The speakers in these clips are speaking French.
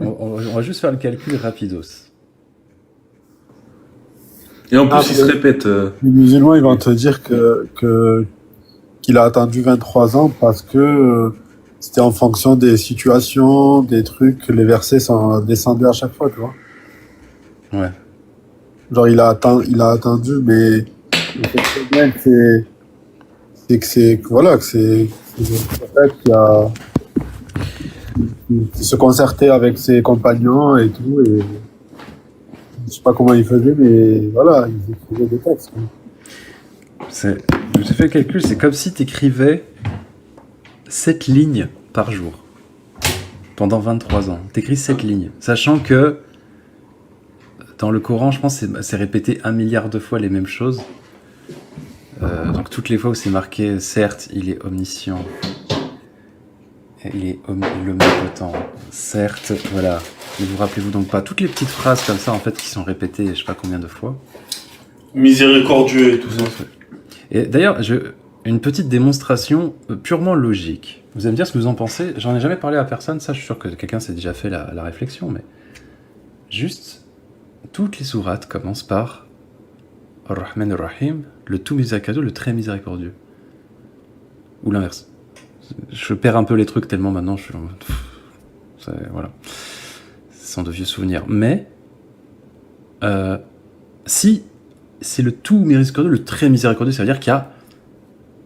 On va juste faire le calcul rapidos. Et en plus, il se répète. Les musulmans, ils vont te dire qu'il a attendu 23 ans parce que c'était en fonction des situations, des trucs, les versets sont descendaient à chaque fois, tu vois. Ouais. Genre, il a attendu, mais le problème, que c'est le prophète qui se concertait avec ses compagnons et tout, et je sais pas comment il faisait, mais voilà, il écrivait des textes, quoi. J'ai fait le calcul, c'est comme si tu écrivais 7 lignes par jour pendant 23 ans. Tu écris 7 lignes, sachant que dans le Coran, je pense que c'est répété 1 milliard de fois les mêmes choses. Donc toutes les fois où c'est marqué, certes, il est omniscient, il est omnipotent, certes, voilà. Ne vous rappelez-vous donc pas toutes les petites phrases comme ça en fait qui sont répétées je sais pas combien de fois. Miséricordieux et tout ça. Et d'ailleurs, une petite démonstration purement logique. Vous allez me dire ce que vous en pensez. J'en ai jamais parlé à personne, ça je suis sûr que quelqu'un s'est déjà fait la réflexion, mais juste, toutes les sourates commencent par Ar-Rahman Ar-Rahim, le tout miséricordieux, le très miséricordieux. Ou l'inverse. Je perds un peu les trucs tellement maintenant je suis en mode... Voilà. Ce sont de vieux souvenirs. Mais, si c'est le tout miséricordieux, le très miséricordieux, ça veut dire qu'il y a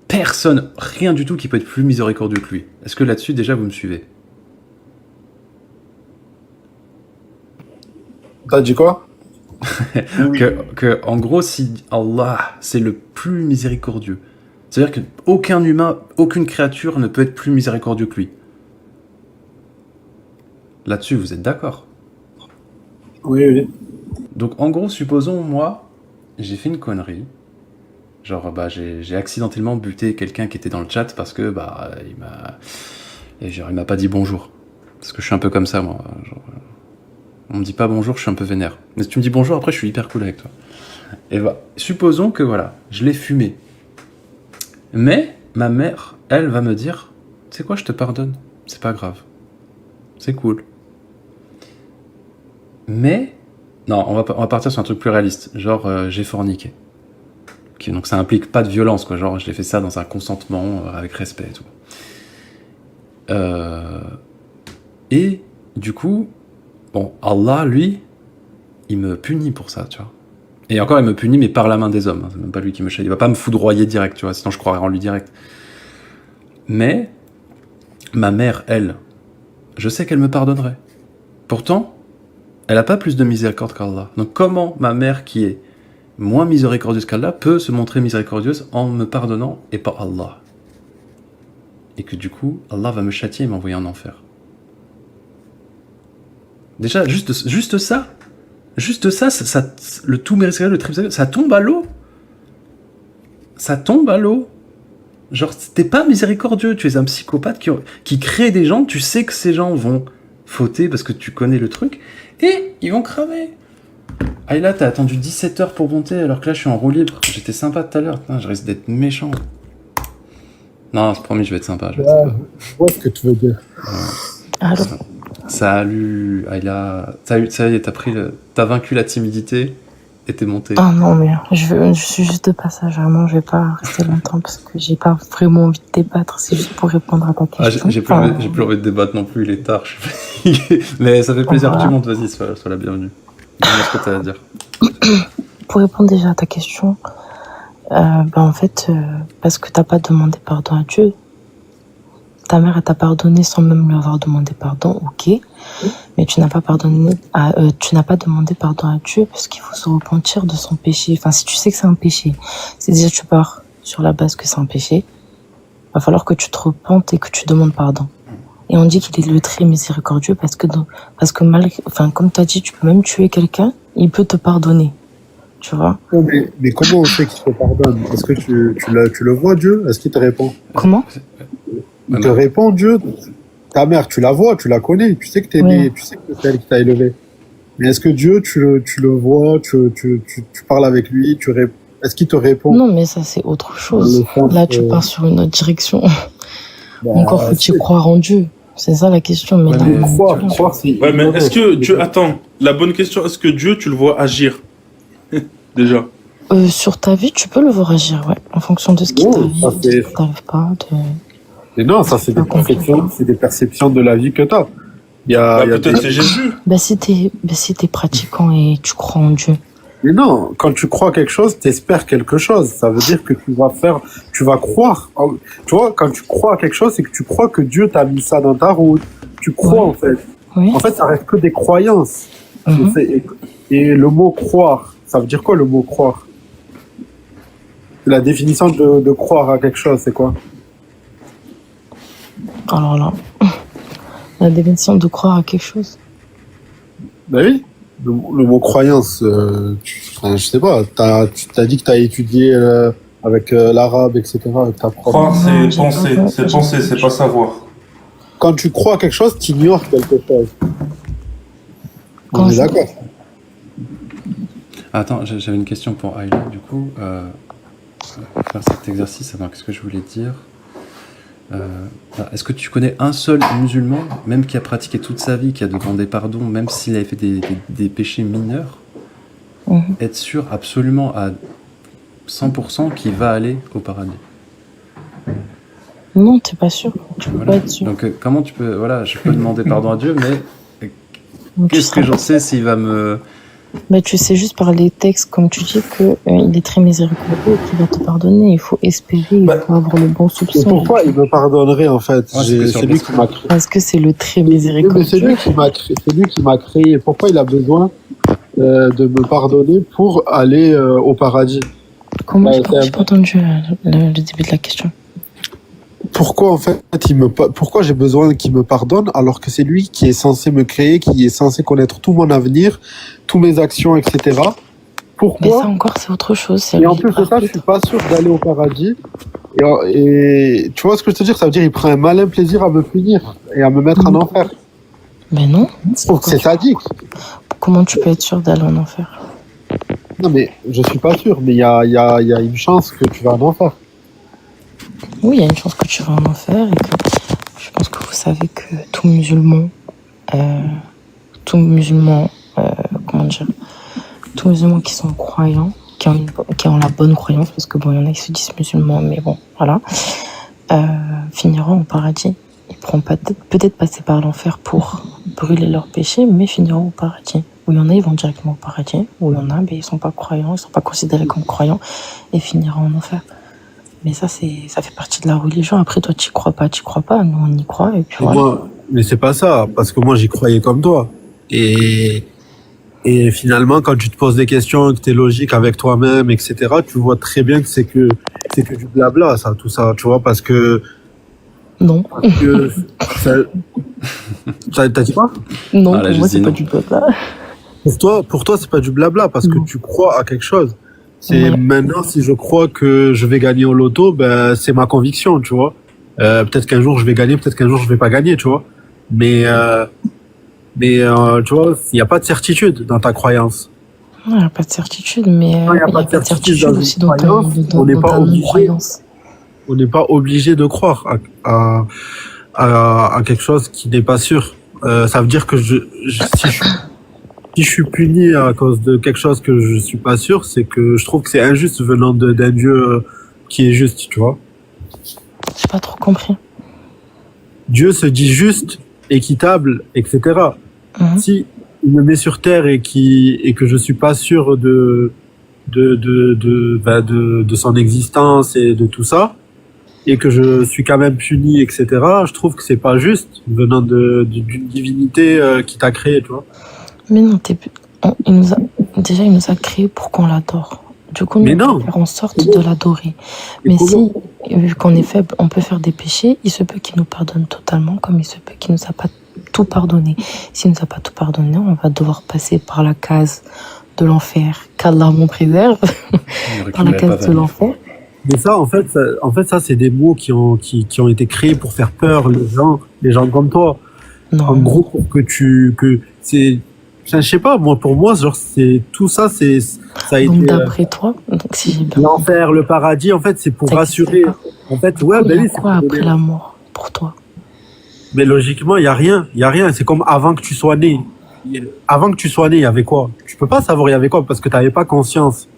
personne, rien du tout qui peut être plus miséricordieux que lui. Est-ce que là-dessus, déjà, vous me suivez? T'as dit quoi? Oui. En gros, si Allah, c'est le plus miséricordieux, c'est-à-dire qu'aucun humain, aucune créature ne peut être plus miséricordieux que lui. Là-dessus, vous êtes d'accord? Oui, oui. Donc, en gros, supposons, moi, j'ai fait une connerie. Genre, j'ai accidentellement buté quelqu'un qui était dans le chat parce que, il m'a pas dit bonjour. Parce que je suis un peu comme ça, moi. Genre, on me dit pas bonjour, je suis un peu vénère. Mais si tu me dis bonjour, après, je suis hyper cool avec toi. Et supposons que, voilà, je l'ai fumé. Mais, ma mère, elle, va me dire, tu sais quoi, je te pardonne. C'est pas grave. C'est cool. Mais, non, on va partir sur un truc plus réaliste. Genre, j'ai forniqué. Okay, donc ça implique pas de violence, quoi. Genre, je l'ai fait ça dans un consentement, avec respect et tout. Et, du coup, bon, Allah, lui, il me punit pour ça, tu vois. Et encore, il me punit, mais par la main des hommes. C'est même pas lui qui me châtie. Il va pas me foudroyer direct, tu vois. Sinon, je croirais en lui direct. Mais, ma mère, elle, je sais qu'elle me pardonnerait. Pourtant, elle a pas plus de miséricorde qu'Allah. Donc comment ma mère, qui est moins miséricordieuse qu'Allah, peut se montrer miséricordieuse en me pardonnant et pas Allah? Et que du coup, Allah va me châtier et m'envoyer en enfer. Déjà, juste ça, le tout miséricordieux, le très miséricordieux, ça tombe à l'eau. Ça tombe à l'eau. Genre, t'es pas miséricordieux, tu es un psychopathe qui crée des gens, tu sais que ces gens vont fauter parce que tu connais le truc, et ils vont cramer. Ah, et là, t'as attendu 17 heures pour monter, alors que là, je suis en roue libre. J'étais sympa tout à l'heure, putain, je risque d'être méchant. Non, c'est promis, je vais être sympa. Je vois ce que tu veux dire. Allô. Salut, Ayla. Ça y est, t'as vaincu la timidité et t'es monté. Ah non, mais je suis juste de passage, vraiment, je vais pas rester longtemps parce que j'ai pas vraiment envie de débattre, c'est juste pour répondre à ta question. J'ai plus envie de débattre non plus, il est tard. Mais ça fait plaisir que tu montes, vas-y, sois la bienvenue. Dis-moi ce que t'as à dire. Pour répondre déjà à ta question, en fait, parce que t'as pas demandé pardon à Dieu, ta mère elle t'a pardonné sans même lui avoir demandé pardon, ok, mais tu n'as pas demandé pardon à Dieu parce qu'il faut se repentir de son péché. Enfin, si tu sais que c'est un péché, si déjà tu pars sur la base que c'est un péché, va falloir que tu te repentes et que tu demandes pardon. Et on dit qu'il est le très miséricordieux parce que comme tu as dit, tu peux même tuer quelqu'un, il peut te pardonner. Tu vois? Non, mais comment on sait qu'il te pardonne? Est-ce que tu le vois, Dieu? Est-ce qu'il te répond? Comment? Il te répond, Dieu? Ta mère, tu la vois, tu la connais, tu sais que t'es né, tu sais que c'est elle qui t'a élevé. Mais est-ce que Dieu, tu le vois, tu parles avec lui, est-ce qu'il te répond? Non, mais ça, c'est autre chose. Là, tu pars sur une autre direction. Encore faut-il croire en Dieu. C'est ça la question. Mais Ouais, là, mais Croire, c'est... Ouais, mais est-ce que Dieu. Attends, la bonne question, est-ce que Dieu, tu le vois agir? Déjà. sur ta vie, tu peux le voir agir, ouais, en fonction de ce qui Non, t'arrive, ça, de ce c'est- qui t'arrive pas. Mais non, ça, c'est des perceptions de la vie que t'as. Il y a, Bah, il y a peut-être des- c'est Jésus. Si t'es pratiquant et tu crois en Dieu, Mais non, quand tu crois quelque chose, t'espères quelque chose. Ça veut dire que tu vas croire. Tu vois, quand tu crois à quelque chose, c'est que tu crois que Dieu t'a mis ça dans ta route. Tu crois, Ouais. en fait. oui. En fait, ça reste que des croyances. Mhm. Et le mot croire, ça veut dire quoi le mot croire? La définition de croire à quelque chose, c'est quoi? Alors là, la définition de croire à quelque chose. Ben oui. Le mot croyance, enfin, je sais pas, tu t'as dit que t'as étudié avec l'arabe, etc., avec ta prof. Croire, Non, c'est j'ai penser. pas- C'est penser, c'est pas savoir. Quand tu crois à quelque chose, tu ignores quelque chose. Quand On est je- d'accord. Attends, j'avais une question pour Ayla, du coup. Faire cet exercice, attends, qu'est-ce que je voulais dire? Est-ce que tu connais un seul musulman, même qui a pratiqué toute sa vie, qui a demandé pardon, même s'il avait fait des péchés mineurs, Mhm. être sûr absolument à 100% qu'il va aller au paradis? Non, t'es pas sûr. Tu peux Voilà. pas être sûr. Donc comment tu peux... Voilà, je peux demander pardon à Dieu, mais Donc, tu qu'est-ce que seras- j'en sais s'il va me... Tu sais juste par les textes, comme tu dis, que il est très miséricordieux et qu'il va te pardonner. Il faut espérer, il faut avoir le bon Et soupçon. pourquoi il me pardonnerait, en fait? Ouais, c'est que sur C'est le lui qui m'a créé. Parce que c'est le très Oui, mais c'est miséricordieux. lui qui m'a créé. C'est lui qui m'a créé. Pourquoi il a besoin de me pardonner pour aller au paradis? Comment Ouais, j'ai pas entendu le début de la question. Pourquoi, en fait, pourquoi j'ai besoin qu'il me pardonne alors que c'est lui qui est censé me créer, qui est censé connaître tout mon avenir, toutes mes actions, etc. Mais ça Pourquoi? encore, c'est autre chose. C'est Et en lui plus de ça, je l'arbitre. suis pas sûr d'aller au paradis. Et tu vois ce que je veux te dire? Ça veut dire qu'il prend un malin plaisir à me punir et à me mettre en enfer. Mais non. Je trouve que c'est sadique. Comment tu peux être sûr d'aller en enfer? Non, mais je suis pas sûr, mais il y a une chance que tu vas en enfer. Oui, il y a une chance que tu vas en enfer et que je pense que vous savez que tout musulman, comment dire, tous musulmans qui sont croyants, qui ont la bonne croyance, parce que bon, il y en a qui se disent musulmans, mais bon, voilà, finiront au paradis. Ils pourront peut-être passer par l'enfer pour brûler leurs péchés, mais finiront au paradis. Où il y en a, ils vont directement au paradis. Où il y en a, ils sont pas croyants, ils sont pas considérés comme croyants et finiront en enfer. Mais ça fait partie de la religion. Après, toi, tu crois pas. Nous, on y croit. Et puis Et voilà. moi, mais c'est pas ça, parce que moi j'y croyais comme toi. Et finalement, quand tu te poses des questions, que tu es logique avec toi-même, etc., tu vois très bien que c'est que du blabla, ça, tout ça, tu vois, parce que Non. t'as dit quoi? Non, Ah, là, pour je moi, dis c'est pas non. du blabla. Pour toi, c'est pas du blabla, parce que Non. tu crois à quelque chose. C'est Ouais. maintenant, si je crois que je vais gagner au loto, ben, c'est ma conviction, tu vois. Peut-être qu'un jour je vais gagner, peut-être qu'un jour je vais pas gagner, tu vois. Mais tu vois, il n'y a pas de certitude dans ta croyance. Il n'y a pas de certitude, mais Non, il n'y a pas de certitude dans aussi une dans ta croyance, on n'est pas obligé. croyance. On n'est pas obligé de croire à quelque chose qui n'est pas sûr. Ça veut dire que si je suis puni à cause de quelque chose que je suis pas sûr, c'est que je trouve que c'est injuste venant d'un Dieu qui est juste, tu vois. J'ai pas trop compris. Dieu se dit juste, équitable, etc. Mhm. Si il me met sur terre et que je suis pas sûr de son existence et de tout ça, et que je suis quand même puni, etc., je trouve que c'est pas juste venant d'une divinité qui t'a créé, tu vois. Mais non, il nous a créé pour qu'on l'adore. Du coup, nous, Mais on non. va faire en sorte de l'adorer. Et Mais comment si, vu qu'on est faible, on peut faire des péchés, il se peut qu'il nous pardonne totalement, comme il se peut qu'il nous a pas tout pardonné. S'il nous a pas tout pardonné, on va devoir passer par la case de l'enfer. Qu'Allah m'en préserve, par la case de l'enfer. Mais ça, en fait, ça, c'est des mots qui ont été créés pour faire peur les gens comme toi. Non. En gros, pour je sais pas, pour moi, genre, tout ça, ça a Donc été, d'après toi, donc si j'ai bien l'enfer, le paradis, en fait, c'est pour Ça rassurer. existe En fait, ouais, il y a oui, c'est quoi pour après donner- la mort pour toi? Mais logiquement, il y a rien. Il y a rien. C'est comme avant que tu sois né. Avant que tu sois né, il y avait quoi? Tu peux pas savoir il y avait quoi parce que tu n'avais pas conscience.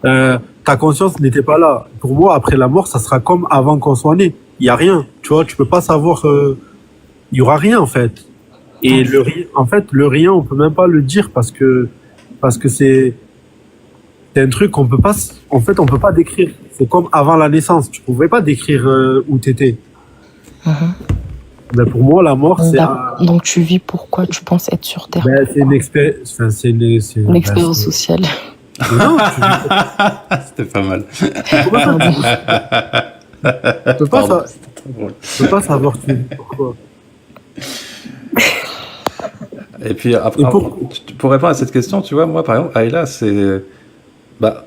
Ta conscience n'était pas là. Pour moi, après la mort, ça sera comme avant qu'on soit né. Il y a rien. Tu vois, tu peux pas savoir. Il y aura rien en fait. Et en fait, le rien, on peut même pas le dire parce que c'est un truc qu'on peut pas. En fait, on peut pas décrire. C'est comme avant la naissance. Tu pouvais pas décrire où t'étais. Ben pour moi, la mort, c'est Donc tu vis pourquoi tu penses être sur Terre? ben, c'est une expérience. Enfin, L'expérience sociale. Non, C'était pas mal. tu peux pas, Pardon, sa- c'était très drôle. tu peux pas savoir pourquoi. Et puis, après, Et pour répondre à cette question, tu vois, moi, par exemple, Ayla, bah,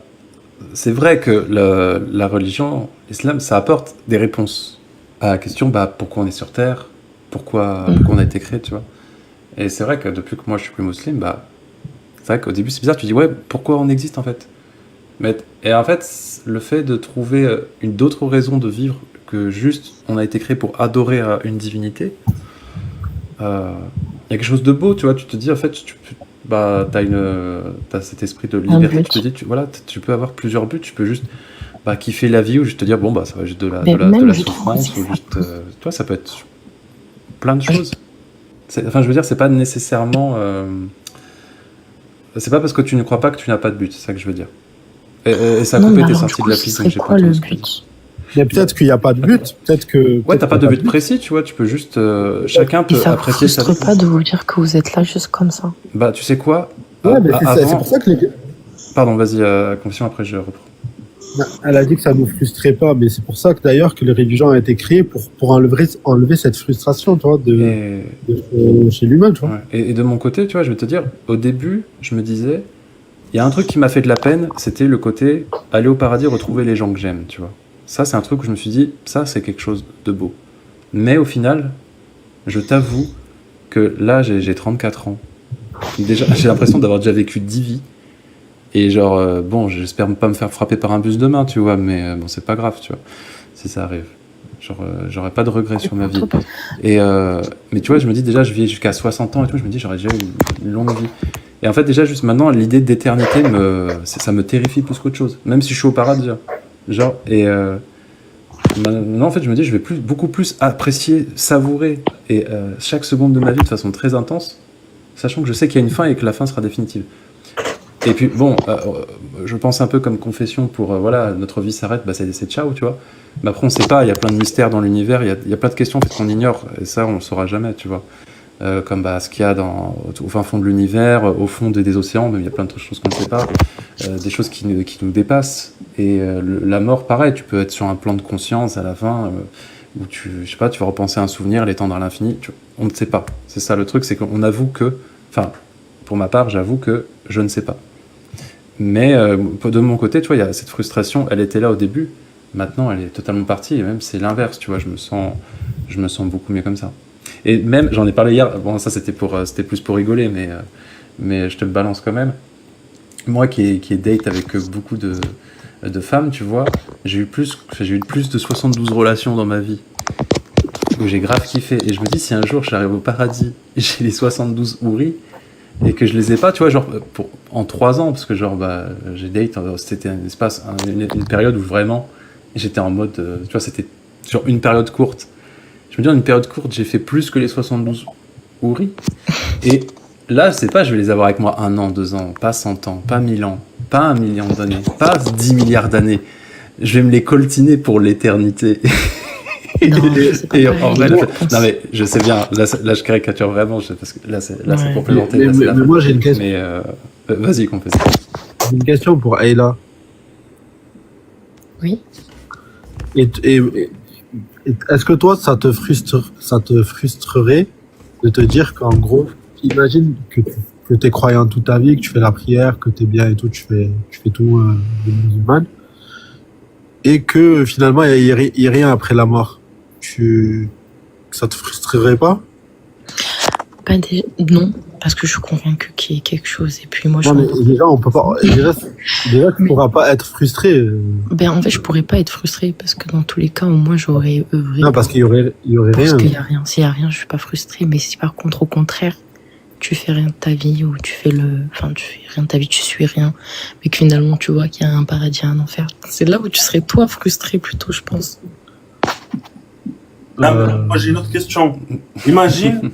c'est vrai que la religion, l'islam, ça apporte des réponses à la question, bah, pourquoi on est sur Terre, pourquoi on a été créé, tu vois. Et c'est vrai que depuis que moi je suis plus musulman, bah, c'est vrai qu'au début c'est bizarre, tu dis, ouais, pourquoi on existe en fait? Et en fait, le fait de trouver d'autres raisons de vivre que juste on a été créé pour adorer une divinité, il y a quelque chose de beau, tu vois. Tu te dis, en fait, bah, t'as cet esprit de liberté, tu te dis, voilà, tu peux avoir plusieurs buts, tu peux juste kiffer la vie ou juste te dire, bon, bah, ça va juste de la souffrance, ou juste. Toi, ça peut être plein de choses. Enfin, je veux dire, c'est pas nécessairement. C'est pas parce que tu ne crois pas que tu n'as pas de but, c'est ça que je veux dire. Et ça a coupé tes sorties de l'appli, donc j'ai pas le tout but? Mais peut-être qu'il n'y a pas de but. Peut-être que. Ouais, t'as pas de but précis, tu vois. Tu peux juste. Chacun peut ça apprécier sa vie. Ça frustre pas de vous dire que vous êtes là juste comme ça? Bah, tu sais quoi? Ouais, mais c'est pour ça que Pardon, vas-y, confiant, après je reprends. Elle a dit que ça ne nous frustrait pas, mais c'est pour ça que d'ailleurs que les religions ont été créées pour enlever cette frustration, tu vois, chez l'humain, tu vois. Ouais. Et de mon côté, tu vois, je vais te dire, au début, je me disais, il y a un truc qui m'a fait de la peine, c'était le côté aller au paradis, retrouver les gens que j'aime, tu vois. Ça, c'est un truc où je me suis dit, ça, c'est quelque chose de beau. Mais au final, je t'avoue que là, j'ai 34 ans. Déjà, j'ai l'impression d'avoir déjà vécu 10 vies. Et genre, bon, j'espère pas me faire frapper par un bus demain, tu vois, mais bon, c'est pas grave, tu vois, si ça arrive. Genre, j'aurais pas de regrets sur ma vie. Mais tu vois, je me dis déjà, je vis jusqu'à 60 ans et tout, je me dis, j'aurais déjà une longue vie. Et en fait, déjà, juste maintenant, l'idée d'éternité, ça me terrifie plus qu'autre chose, même si je suis au paradis. Genre, maintenant, en fait, je me dis, je vais beaucoup plus apprécier, savourer chaque seconde de ma vie de façon très intense, sachant que je sais qu'il y a une fin et que la fin sera définitive. Et puis, bon, je pense un peu comme confession pour, voilà, notre vie s'arrête, bah, c'est ciao, tu vois. Mais après, on sait pas, il y a plein de mystères dans l'univers, il y a plein de questions qu'on ignore, et ça, on le saura jamais, tu vois. Comme ce qu'il y a au fin fond de l'univers, au fond des océans, même il y a plein de choses qu'on ne sait pas, des choses qui nous dépassent. Et la mort, pareil, tu peux être sur un plan de conscience à la fin, où je sais pas, tu vas repenser à un souvenir, l'étendre à l'infini, on ne sait pas. C'est ça le truc, c'est qu'on avoue que, enfin, pour ma part, j'avoue que je ne sais pas. Mais de mon côté, tu vois, il y a cette frustration, elle était là au début, maintenant elle est totalement partie, et même c'est l'inverse, tu vois, je me sens beaucoup mieux comme ça. Et même, j'en ai parlé hier, bon ça c'était plus pour rigoler, mais je te le balance quand même. Moi qui ai date avec beaucoup de femmes, tu vois, j'ai eu plus de 72 relations dans ma vie, où j'ai grave kiffé, et je me dis si un jour j'arrive au paradis, et j'ai les 72 houris, et que je les ai pas, tu vois, genre en 3 ans, parce que genre j'ai date, c'était un espace, une période où vraiment j'étais en mode, tu vois, c'était sur une période courte. Je me dis en une période courte, j'ai fait plus que les 72 houris. Et là, je sais pas, je vais les avoir avec moi 1 an, 2 ans, pas 100 ans, pas 1000 ans, pas 1 million d'années, pas 10 milliards d'années. Je vais me les coltiner pour l'éternité. Non, et en vrai, non mais je sais bien, là je caricature vraiment, parce que là c'est pour plaisanter. Mais moi j'ai une question. Mais vas-y, confesse. J'ai une question pour Ayla. Oui. Et est-ce que toi ça te frustrerait de te dire qu'en gros, imagine que t'es croyant toute ta vie, que tu fais la prière, que t'es bien et tout, tu fais tout de musulmane, et que finalement il y a rien après la mort. Ça te frustrerait pas? pas déjà... Non, parce que je suis convaincue qu'il y ait quelque chose. Et puis moi, je Non, mais suis... déjà, on peut pas. Déjà, tu pourras pas être frustré. Ben, en fait, je pourrais pas être frustrée parce que dans tous les cas, au moins, j'aurais œuvré. Non, parce qu'il y aurait Parce rien. qu'il y a rien. S'il y a rien, je suis pas frustrée. Mais si par contre, au contraire, tu fais rien de ta vie ou tu fais tu fais rien de ta vie, tu suis rien, mais que finalement, tu vois qu'il y a un paradis, un enfer. C'est là où tu serais toi frustré plutôt, je pense. Moi, j'ai une autre question. Imagine,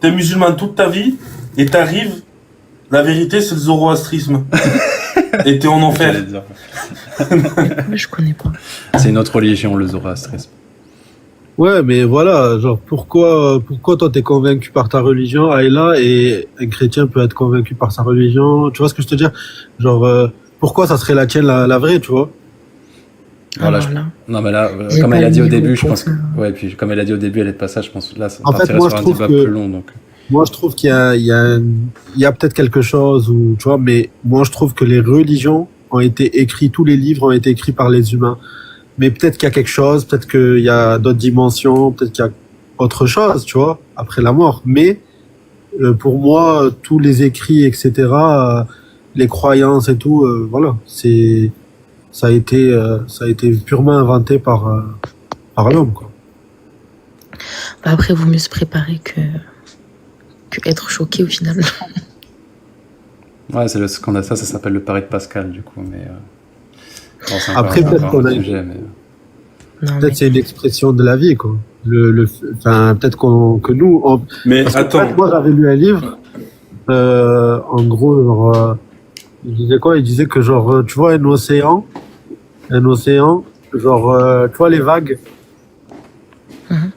t'es musulman toute ta vie et t'arrives, la vérité, c'est le zoroastrisme. Et t'es en enfer. J'allais dire. Moi, je connais pas. C'est une autre religion, le zoroastrisme. Ouais, mais voilà, genre, pourquoi toi t'es convaincu par ta religion, Ayla, et un chrétien peut être convaincu par sa religion? Tu vois ce que je te dis? Genre, pourquoi ça serait la tienne la vraie, tu vois? Voilà, Alors là, Non, mais là, J'ai comme pas elle a le dit au niveau début, je pour pense que. ça. Ouais, puis comme elle a dit au début, elle est de passage, je pense que là, ça En fait, partirait moi, sur je un trouve débat que- plus long. Donc. Moi, je trouve qu'il y a peut-être quelque chose où, tu vois, mais moi, je trouve que les religions ont été écrites, tous les livres ont été écrits par les humains. Mais peut-être qu'il y a quelque chose, peut-être qu'il y a d'autres dimensions, peut-être qu'il y a autre chose, tu vois, après la mort. Mais pour moi, tous les écrits, etc., les croyances et tout, voilà, ça a été purement inventé par l'homme, quoi. bah après, vaut mieux se préparer que être choqué au final. Ouais, c'est ce qu'on a ça s'appelle le pari de Pascal, du coup. Mais. Bon, c'est Après, encore peut-être un qu'on a- sujet, mais. Non, Peut-être c'est une expression de la vie, quoi. Enfin, peut-être que nous, Mais parce que, en attends, fait, moi, j'avais lu un livre, en gros, genre, il disait quoi? Il disait que, genre, tu vois, un océan, genre, tu vois, les vagues. Mhm.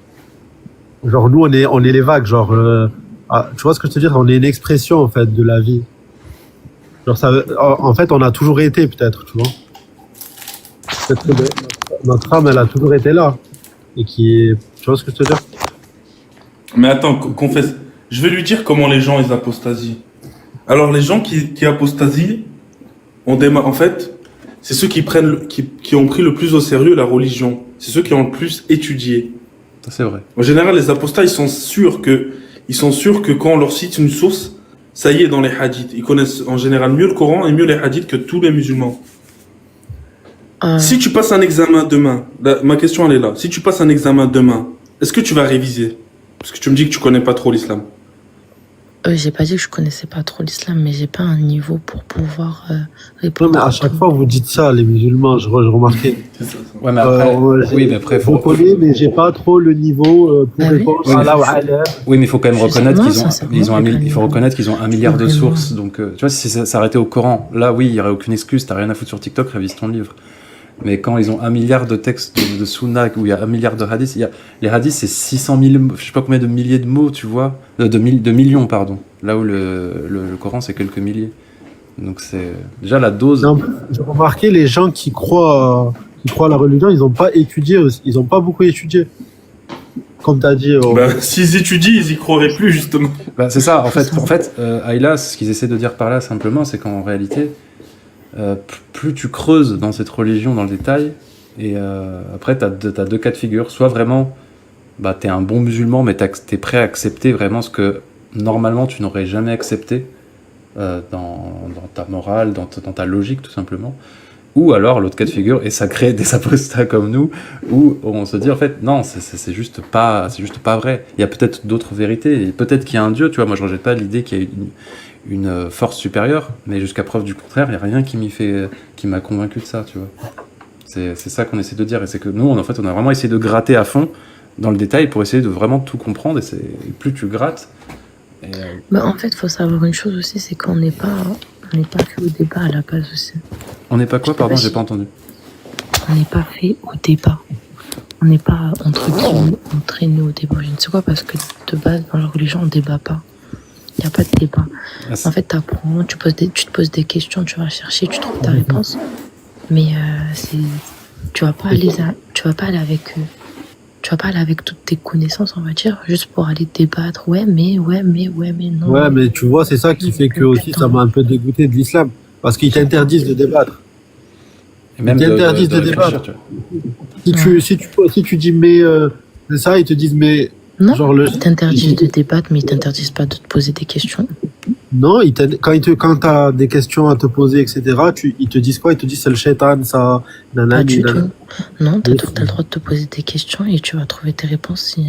Genre, nous, on est les vagues, genre, tu vois ce que je veux dire? On est une expression, en fait, de la vie. Genre, en fait, on a toujours été, peut-être, tu vois. Peut-être que notre âme, elle a toujours été là. Et tu vois ce que je veux dire? mais attends, confesse. Je vais lui dire comment les gens ils apostasient. Alors les gens qui apostasient en fait, c'est ceux qui ont pris le plus au sérieux la religion. C'est ceux qui ont le plus étudié. Ça, c'est vrai. En général, les apostats, ils sont sûrs que quand on leur cite une source, ça y est dans les hadiths. Ils connaissent en général mieux le Coran et mieux les hadiths que tous les musulmans. Si tu passes un examen demain, ma question elle est là. Si tu passes un examen demain, est-ce que tu vas réviser? Parce que tu me dis que tu connais pas trop l'islam. J'ai pas dit que je connaissais pas trop l'islam, mais j'ai pas un niveau pour pouvoir Non, répondre. mais à chaque fois, vous dites ça, les musulmans, je remarquais. C'est ça. Ouais, mais après. Oui, mais après, Je connais, mais j'ai pas trop le niveau pour Ah oui. répondre Oui, à mais la wa'ala. Oui, mais il faut quand même Je sais reconnaître pas, qu'ils ont, sincèrement, ils ont j'ai pas il faut le- reconnaître qu'ils ont 1 milliard de Vraiment. sources. Donc, tu vois, si ça s'arrêtait au Coran, là, oui, il y aurait aucune excuse. T'as rien à foutre sur TikTok, révise ton livre. Mais quand ils ont 1 milliard de textes de Sunna, où il y a 1 milliard de hadiths, les hadiths, c'est 600 000, je sais pas combien de milliers de mots, tu vois, de millions, pardon. Là où le Coran, c'est quelques milliers. Donc, c'est déjà la dose. Non, j'ai remarqué les gens qui croient à la religion, ils ont pas étudié, ils ont pas beaucoup étudié. Comme t'as dit. Bah, s'ils étudient, ils y croiraient plus justement. Bah, c'est ça, en fait, Ayla, ce qu'ils essaient de dire par là, simplement, c'est qu'en réalité, plus tu creuses dans cette religion dans le détail, et après, t'as deux cas de figure. Soit vraiment, bah, t'es un bon musulman, mais t'es prêt à accepter vraiment ce que, normalement, tu n'aurais jamais accepté dans ta morale, dans ta logique, tout simplement. Ou alors, l'autre cas de figure, et ça crée des apostats comme nous, où on se dit, en fait, non, c'est juste pas vrai. Il y a peut-être d'autres vérités, et peut-être qu'il y a un Dieu, tu vois, moi je rejette pas l'idée qu'il y a une force supérieure, mais jusqu'à preuve du contraire, il n'y a rien qui m'a convaincu de ça, tu vois. C'est ça qu'on essaie de dire, et c'est que nous, en fait, on a vraiment essayé de gratter à fond dans le détail pour essayer de vraiment tout comprendre, et plus tu grattes... Bah, en fait, faut savoir une chose aussi, c'est qu'on n'est pas que au débat à la base aussi. On n'est pas quoi, pardon, Je sais j'ai pas pas entendu. On n'est pas fait au débat. On n'est pas entre guillemets entraîné au débat. Je ne sais quoi, parce que de base, dans la religion, on ne débat pas. Il n'y a pas de débat. Ah, En fait, t'apprends, tu te poses des questions, tu vas chercher, tu trouves ta réponse. Mais tu vas pas aller avec toutes tes connaissances, on va dire, juste pour aller débattre. Ouais, mais non. Ouais, mais tu vois, c'est ça qui fait que aussi ça m'a un peu dégoûté de l'islam. Parce qu'ils t'interdisent de débattre. Et même Ils t'interdisent de réfléchir, débattre. tu vois. Si tu dis, mais c'est ça, ils te disent, mais Non, Genre ils t'interdisent de débattre, mais ils t'interdisent pas de te poser des questions. Non, quand t'as des questions à te poser, etc., ils te disent quoi? Ils te disent c'est le shaitan, ça, Pas nanani, du nanana. tout. Non, t'as le droit de te poser des questions et tu vas trouver tes réponses si...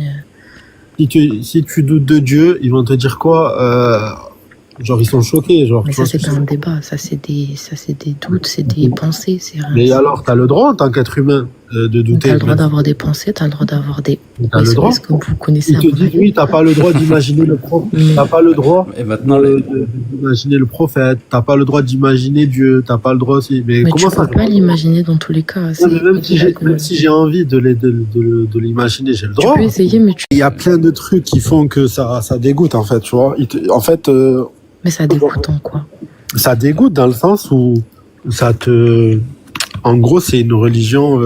Si tu doutes de Dieu, ils vont te dire quoi? Genre, ils sont choqués, genre, Mais tu ça, vois ce c'est que pas je un veux débat. Ça, c'est des doutes, c'est des pensées. C'est rien. Mais alors, t'as le droit en tant qu'être humain de douter. T'as le droit d'avoir des pensées, t'as le droit d'avoir des... T'as le droit. Est-ce que vous connaissez Ils un te vrai... disent oui, t'as pas le droit d'imaginer le prophète, Mais- t'as pas le droit Et maintenant, d'imaginer le prophète, t'as pas le droit d'imaginer Dieu, t'as pas le droit aussi. Mais Mais comment tu ça? peux pas l'imaginer dans tous les cas. Non, mais même si j'ai envie de l'imaginer, j'ai le Tu droit. peux essayer, mais tu... Il y a plein de trucs qui font que ça dégoûte, en fait, tu vois. En fait, Mais ça dégoûte en quoi? ça dégoûte dans le sens où ça te... En gros, c'est une religion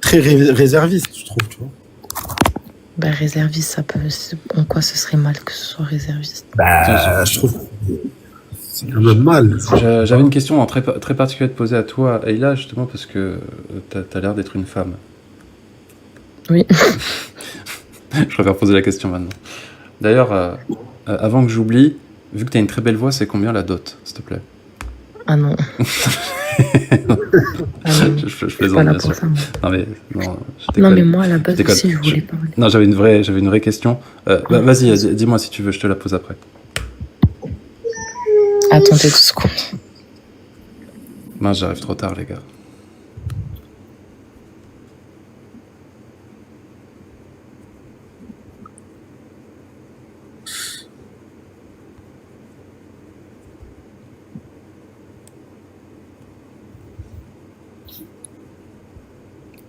très réserviste, je trouve, tu vois. Bah, réserviste, ça peut... En quoi ce serait mal que ce soit réserviste? Bah, je trouve que c'est quand même mal. j'avais une question très, très particulière de poser à toi, Ayla, justement, parce que t'as l'air d'être une femme. Oui. Je préfère poser la question maintenant. D'ailleurs, avant que j'oublie, vu que t'as une très belle voix, c'est combien la dot, s'il te plaît? Ah non. Je Pas plaisante, là bien pour sûr. ça, moi. Non, mais, non, je Non, déconne. mais moi, à la base Je déconne. aussi, je voulais parler. Non, j'avais une vraie question. Bah, vas-y, dis-moi si tu veux, je te la pose après. Attendez 2 secondes. Mince, j'arrive trop tard, les gars.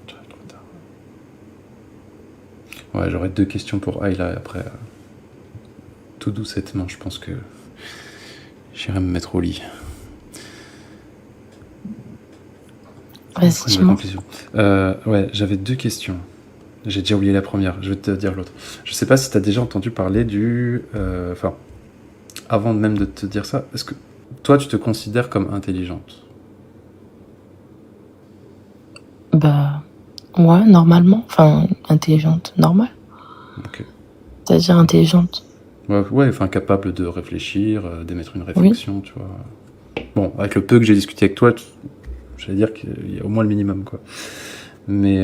J'arrive trop tard. Ouais, j'aurais 2 questions pour Ayla et après, tout doucettement, je pense que j'irai me mettre au lit. Vas-y, Après une dis-moi. conclusion. Ouais, j'avais 2 questions. J'ai déjà oublié la première, je vais te dire l'autre. Je sais pas si tu as déjà entendu parler du... Enfin, avant même de te dire ça, est-ce que toi, tu te considères comme intelligente? Bah, ouais, normalement. Enfin, intelligente, normale. Ok. C'est-à-dire intelligente. Ouais, enfin, capable de réfléchir, d'émettre une réflexion, tu vois. Bon, avec le peu que j'ai discuté avec toi, j'allais dire qu'il y a au moins le minimum, quoi. Mais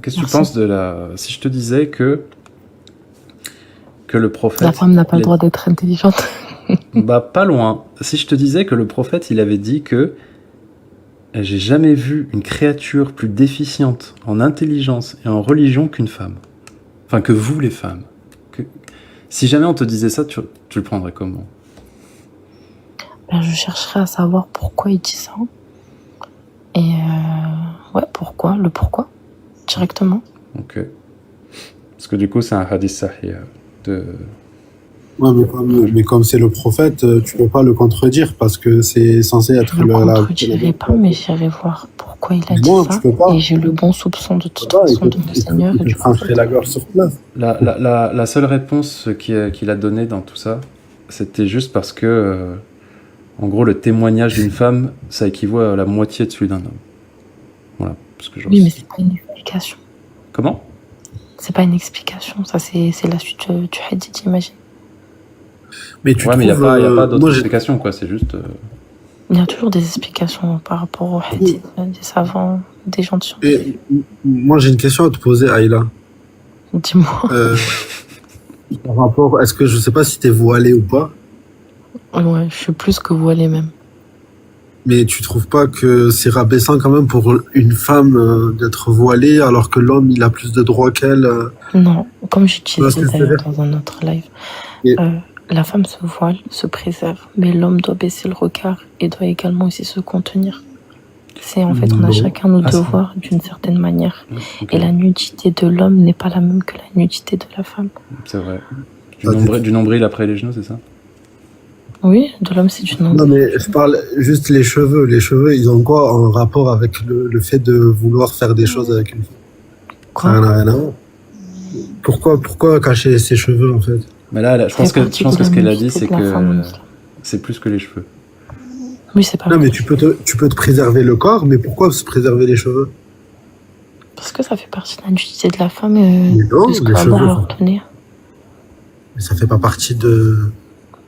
qu'est-ce que tu Merci. penses de la... Si je te disais que le prophète... La femme n'a pas le droit d'être intelligente. Bah, pas loin. Si je te disais que le prophète, il avait dit que j'ai jamais vu une créature plus déficiente en intelligence et en religion qu'une femme. Enfin, que vous, les femmes. Si jamais on te disait ça, tu le prendrais comment? Ben, je chercherai à savoir pourquoi il dit ça. Et ouais, pourquoi, le pourquoi, directement. Ok. Parce que du coup, c'est un hadith sahih de... Ouais, mais comme c'est le prophète, tu peux pas le contredire parce que c'est censé être Je ne le contredirai pas, mais j'irai voir pourquoi il a dit Non, ça. tu peux pas. Et j'ai le bon soupçon de toute Tu peux pas, façon de mon Seigneur. il te trancherait la gorge sur place. La seule réponse qu'il a donnée dans tout ça, c'était juste parce que, en gros, le témoignage d'une femme, ça équivaut à la moitié de celui d'un homme. Voilà. Parce que Oui, mais c'est pas une explication. Comment? C'est pas une explication, ça c'est la suite du hadith, j'imagine. Mais tu ouais, mais il n'y a pas d'autre moi, explication, quoi. C'est juste... Il y a toujours des explications par rapport au hadith, des savants, des gens de science. Et moi, j'ai une question à te poser, Ayla. Dis-moi. Par rapport, est-ce que je sais pas si t'es voilée ou pas, Ouais, je suis plus que voilée même. mais tu trouves pas que c'est rabaissant quand même pour une femme d'être voilée alors que l'homme il a plus de droits qu'elle Non, comme je vois ce disais que je veux d'ailleurs dire dans un autre live, Et- la femme se voile, se préserve, mais l'homme doit baisser le regard et doit également aussi se contenir. C'est en fait, on a Non. chacun nos Ah, ça. devoirs d'une certaine manière. Ok. Et la nudité de l'homme n'est pas la même que la nudité de la femme. C'est vrai. Ah, Du nombril après les genoux, c'est ça? Oui, de l'homme c'est une Non, mais je parle juste les cheveux. Les cheveux, ils ont quoi en rapport avec le fait de vouloir faire des choses avec une femme? Ça Quoi n'a rien à voir. Pourquoi cacher ses cheveux en fait? Mais là, je pense que ce qu'elle a dit, c'est de la femme en que islam. c'est plus que les cheveux. Oui, c'est pas Non, vrai. mais tu peux te préserver le corps, mais pourquoi se préserver les cheveux? Parce que ça fait partie de la nudité de la femme, Mais non, de ce les qu'Allah cheveux, a ordonné. mais ça fait pas partie de...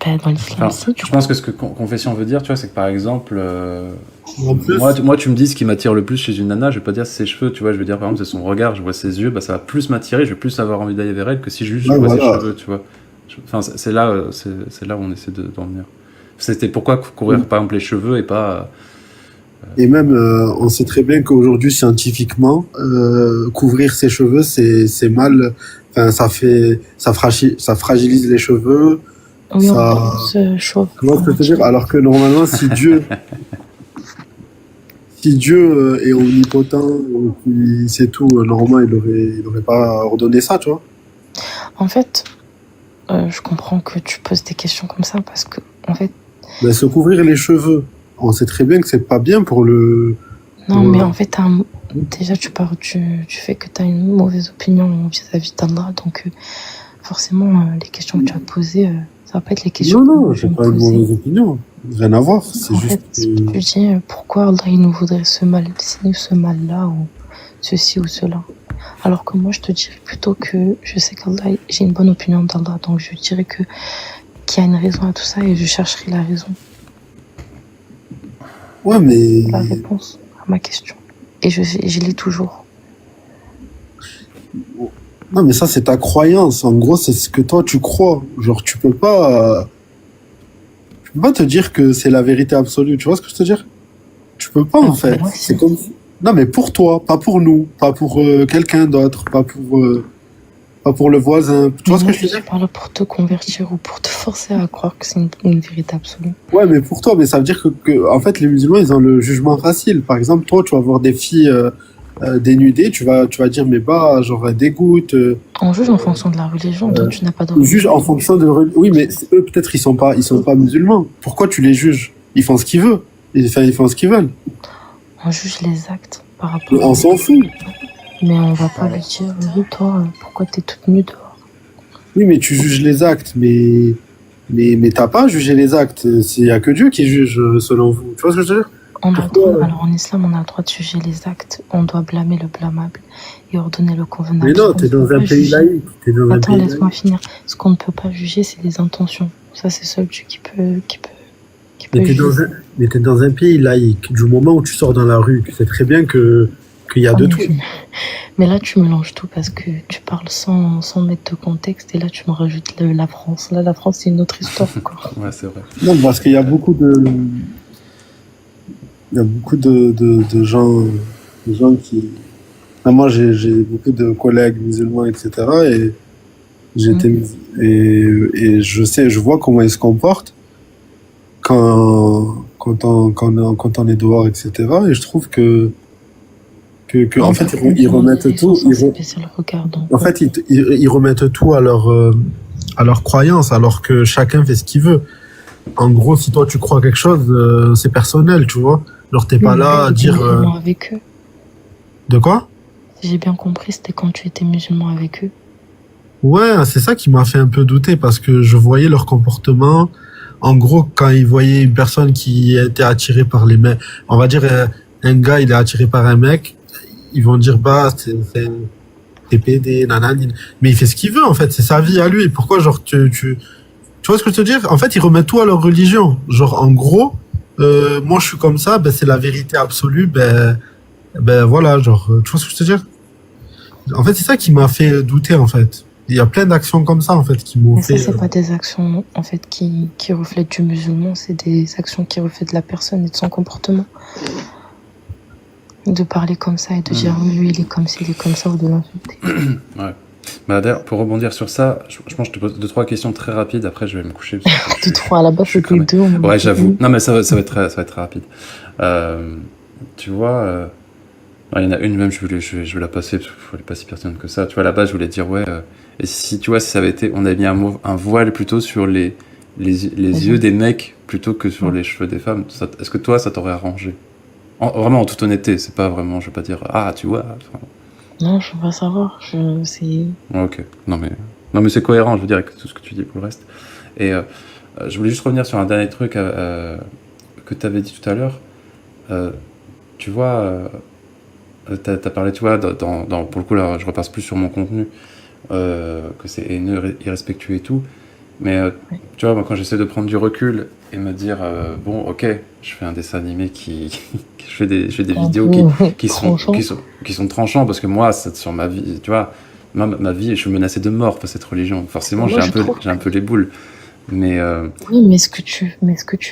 Ben, dans l'islam, Enfin, si, je pense que ce que confession veut dire, tu vois, c'est que par exemple, En plus, moi, tu me dis ce qui m'attire le plus chez une nana, je vais pas dire c'est ses cheveux, tu vois, je vais dire par exemple c'est son regard, je vois ses yeux, bah ça va plus m'attirer, je vais plus avoir envie d'aller vers elle que si juste je ouais, vois ses voilà. cheveux, tu vois. Enfin, c'est là, c'est là où on essaie d'en venir. C'était pourquoi couvrir par exemple les cheveux et pas. Et même, on sait très bien qu'aujourd'hui, scientifiquement, couvrir ses cheveux, c'est mal. Enfin, ça fragilise les cheveux. Oui, on Ça, pense chauve. tu vois ce que je veux dire? Alors que normalement, si Dieu est omnipotent, il sait tout, normalement, il aurait pas ordonné ça, tu vois. En fait, je comprends que tu poses des questions comme ça parce que, en fait, Ben, se couvrir les cheveux, on sait très bien que c'est pas bien pour le. non, pour- mais en fait, déjà, tu pars du fait que tu as une mauvaise opinion vis-à-vis d'Allah. Donc, forcément, les questions que tu as posées, ça va pas être les questions Non, que je c'est vais me pas une poser. mauvaise opinion. Rien à voir. C'est En juste fait, que... tu dis pourquoi Allah il nous voudrait ce mal, ce mal-là ou ceci ou cela. Alors que moi, je te dirais plutôt que je sais qu'Allah, j'ai une bonne opinion d'Allah, donc je dirais que qu'il y a une raison à tout ça et je chercherai la raison, Ouais, mais... la réponse à ma question. Et je l'ai toujours. Non, mais ça, c'est ta croyance. En gros, c'est ce que toi, tu crois. Genre, tu peux pas te dire que c'est la vérité absolue. Tu vois ce que je veux te dire? Tu peux pas, en fait. Moi, C'est comme... Non, mais pour toi, pas pour nous, pas pour quelqu'un d'autre, pas pour le voisin. Tu vois ce que je veux je dire? suis pas là pour te convertir ou pour te forcer à croire que c'est une vérité absolue. Ouais, mais pour toi, mais ça veut dire en fait, les musulmans, ils ont le jugement facile. Par exemple, toi, tu vas voir des filles dénudées, tu vas dire, mais bah, genre, elles dégoûtent. On juge en fonction de la religion, toi tu n'as pas de Ils jugent religion. en fonction de... Oui, mais eux, peut-être, ils sont pas musulmans. Pourquoi tu les juges? Ils font ce qu'ils veulent. Enfin, ils font ce qu'ils veulent. On juge les actes par rapport On s'en fout. mais on va pas lui dire, oui, toi, pourquoi t'es toute nue dehors? Oui, mais tu juges les actes, mais t'as pas jugé les actes. Il y a que Dieu qui juge, selon vous. Tu vois ce que je veux dire? On a le Pourquoi droit, alors en islam, on a le droit de juger les actes. On doit blâmer le blâmable et ordonner le convenable. Mais non, On t'es ne peut dans un pas pays juger. laïque. T'es dans un Attends, pays laisse-moi laïque. finir. Ce qu'on ne peut pas juger, c'est les intentions. Ça, c'est seul Dieu qui peut Mais t'es juger. mais t'es dans un pays laïque. Du moment où tu sors dans la rue, tu sais très bien qu'il y a Ah, de mais, tout. mais là, tu mélanges tout parce que tu parles sans mettre de contexte et là, tu me rajoutes la France. Là, la France, c'est une autre histoire encore. Ouais, c'est vrai. Non, parce qu'il y a beaucoup de gens qui... Enfin, moi, j'ai beaucoup de collègues musulmans, etc. Et et je vois comment ils se comportent quand on est dehors, etc. Et je trouve en fait, ils remettent tout. C'est le regard. Donc, En fait, ils remettent tout à leur croyance, alors que chacun fait ce qu'il veut. En gros, si toi tu crois quelque chose, c'est personnel, tu vois. Genre, t'es pas là à dire. musulman avec eux. De quoi? Si j'ai bien compris, c'était quand tu étais musulman avec eux. Ouais, c'est ça qui m'a fait un peu douter parce que je voyais leur comportement. En gros, quand ils voyaient une personne qui était attirée par les mecs, on va dire un gars, il est attiré par un mec, ils vont dire bah c'est PD, nanani. Mais il fait ce qu'il veut en fait, c'est sa vie à lui. Pourquoi genre tu vois ce que je veux te dire? En fait, ils remettent tout à leur religion. Genre en gros, moi je suis comme ça, ben c'est la vérité absolue, ben voilà, genre tu vois ce que je veux te dire? En fait, c'est ça qui m'a fait douter en fait. Il y a plein d'actions comme ça en fait qui m'ont Mais ça, fait. c'est pas des actions en fait qui reflètent du musulman, c'est des actions qui reflètent de la personne et de son comportement. De parler comme ça et de dire lui il est comme ci, il est comme ça ou de l'insulter. Ouais. Bah, d'ailleurs, pour rebondir sur ça, je pense que je te pose 2-3 questions très rapides, après je vais me coucher. De trois à la base, je suis c'était cramé. deux. Ouais, j'avoue. Non, mais ça va être très rapide. Tu vois, il y en a une même, je vais la passer, parce qu'elle n'est pas si pertinente que ça. Tu vois, à la base, je voulais dire, ouais, et si, tu vois, si ça avait été, on avait mis un voile plutôt sur les yeux des mecs plutôt que sur les cheveux des femmes, est-ce que toi, ça t'aurait arrangé? Vraiment, en toute honnêteté, c'est pas vraiment, je vais pas dire, ah, tu vois. Non, je veux pas savoir. Ouais, ok. Non, mais c'est cohérent, je veux dire, avec tout ce que tu dis pour le reste. Et je voulais juste revenir sur un dernier truc que tu avais dit tout à l'heure. Tu vois, t'as parlé, tu vois, pour le coup, là, je repasse plus sur mon contenu, que c'est haineux, irrespectueux et tout. Mais Ouais. tu vois, moi, quand j'essaie de prendre du recul et me dire, bon, ok, je fais un dessin animé je fais des Un vidéos peu qui tranchant. qui sont tranchants parce que moi, c'est sur ma vie, tu vois, ma vie, je suis menacé de mort par cette religion. Forcément, Moi, je trouve j'ai un peu les boules. Mais oui, mais ce que tu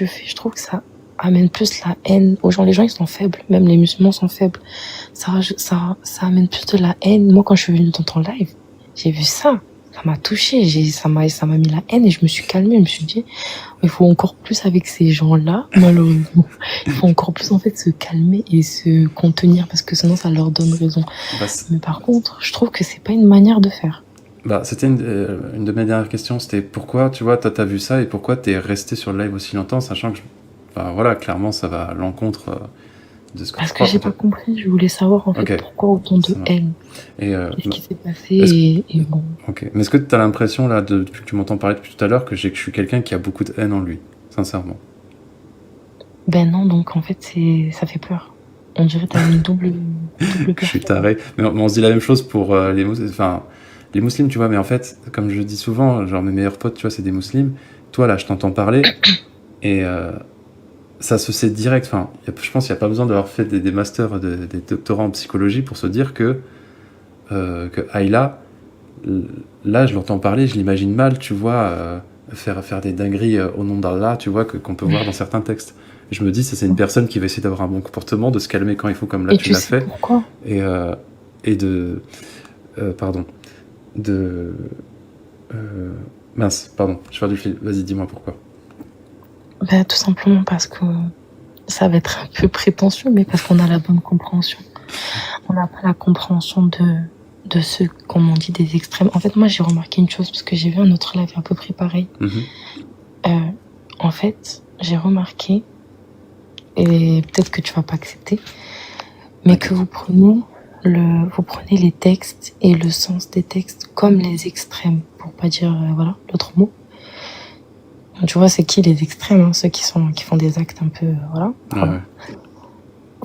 fais, je trouve que ça amène plus la haine aux gens. Les gens, ils sont faibles. Même les musulmans sont faibles. Ça amène plus de la haine. Moi, quand je suis venue dans ton live, j'ai vu ça. Ça m'a touchée. Ça m'a mis la haine et je me suis calmée. Je me suis dit, il faut encore plus avec ces gens-là, malheureusement. Il faut encore plus, en fait, se calmer et se contenir parce que sinon, ça leur donne raison. bah, Mais par contre, je trouve que c'est pas une manière de faire. c'était une de mes dernières questions, c'était pourquoi, tu vois, t'as vu ça et pourquoi t'es resté sur le live aussi longtemps, sachant que, enfin, voilà, clairement, ça va à l'encontre de ce que tu Parce que crois. j'ai pas compris, je voulais savoir en fait Ok, pourquoi autant de ça marche. haine. Et, Qu'est-ce qui s'est passé est-ce- et bon. ok. Mais est-ce que t'as l'impression, là, depuis que tu m'entends parler depuis tout à l'heure, que je suis quelqu'un qui a beaucoup de haine en lui, sincèrement? Ben non, donc en fait ça fait peur. On dirait que t'as une double Je suis personne. taré. Mais on se dit la même chose pour les musulmans, tu vois. Mais en fait, comme je dis souvent, genre mes meilleurs potes, tu vois, c'est des musulmans. Toi, là, je t'entends parler et ça se sait direct. Enfin, je pense qu'il n'y a pas besoin d'avoir fait des masters, des doctorats en psychologie pour se dire que Ayla, là, je l'entends parler, je l'imagine mal, tu vois, faire des dingueries au nom d'Allah, tu vois, qu'on peut voir dans certains textes. Je me dis, c'est une personne qui va essayer d'avoir un bon comportement, de se calmer quand il faut, comme là Et tu tu l'as sais fait, pourquoi? et pardon, de... mince, pardon, je perds du fil. Vas-y, dis-moi pourquoi. Ben tout simplement parce que ça va être un peu prétentieux, mais parce qu'on a la bonne compréhension. On n'a pas la compréhension de ceux, comme on dit, des extrêmes. En fait, moi j'ai remarqué une chose, parce que j'ai vu un autre live à peu près pareil. Mhm. En fait, j'ai remarqué, et peut-être que tu vas pas accepter, mais que vous prenez les textes et le sens des textes comme les extrêmes, pour pas dire voilà l'autre mot. Tu vois, c'est qui les extrêmes, hein, ceux qui font des actes un peu voilà. Ah ouais.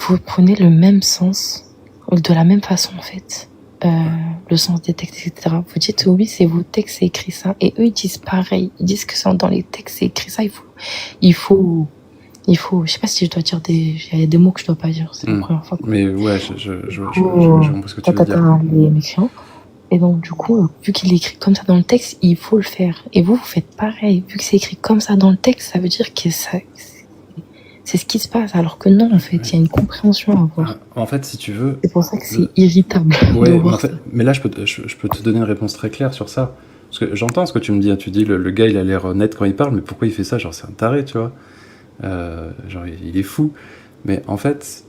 Vous prenez le même sens, de la même façon en fait, le sens des textes, etc. Vous dites oui, c'est vos textes, c'est écrit ça, et eux ils disent pareil, ils disent que dans les textes c'est écrit ça. Il faut, je sais pas si je dois dire il y a des mots que je dois pas dire, c'est la première fois. Mais ouais, je comprends ce que tu veux dire. Les méfiants. Et donc, du coup, vu qu'il est écrit comme ça dans le texte, il faut le faire. Et vous faites pareil. Vu que c'est écrit comme ça dans le texte, ça veut dire que c'est ce qui se passe. Alors que non, en fait, il y a une compréhension à avoir. En fait, si tu veux... C'est pour ça que c'est irritable. Ouais, de mais, voir ça. mais là, je peux te donner une réponse très claire sur ça. Parce que j'entends ce que tu me dis. Tu dis, le gars, il a l'air honnête quand il parle, mais pourquoi il fait ça? Genre, c'est un taré, tu vois. Genre, il est fou. Mais en fait,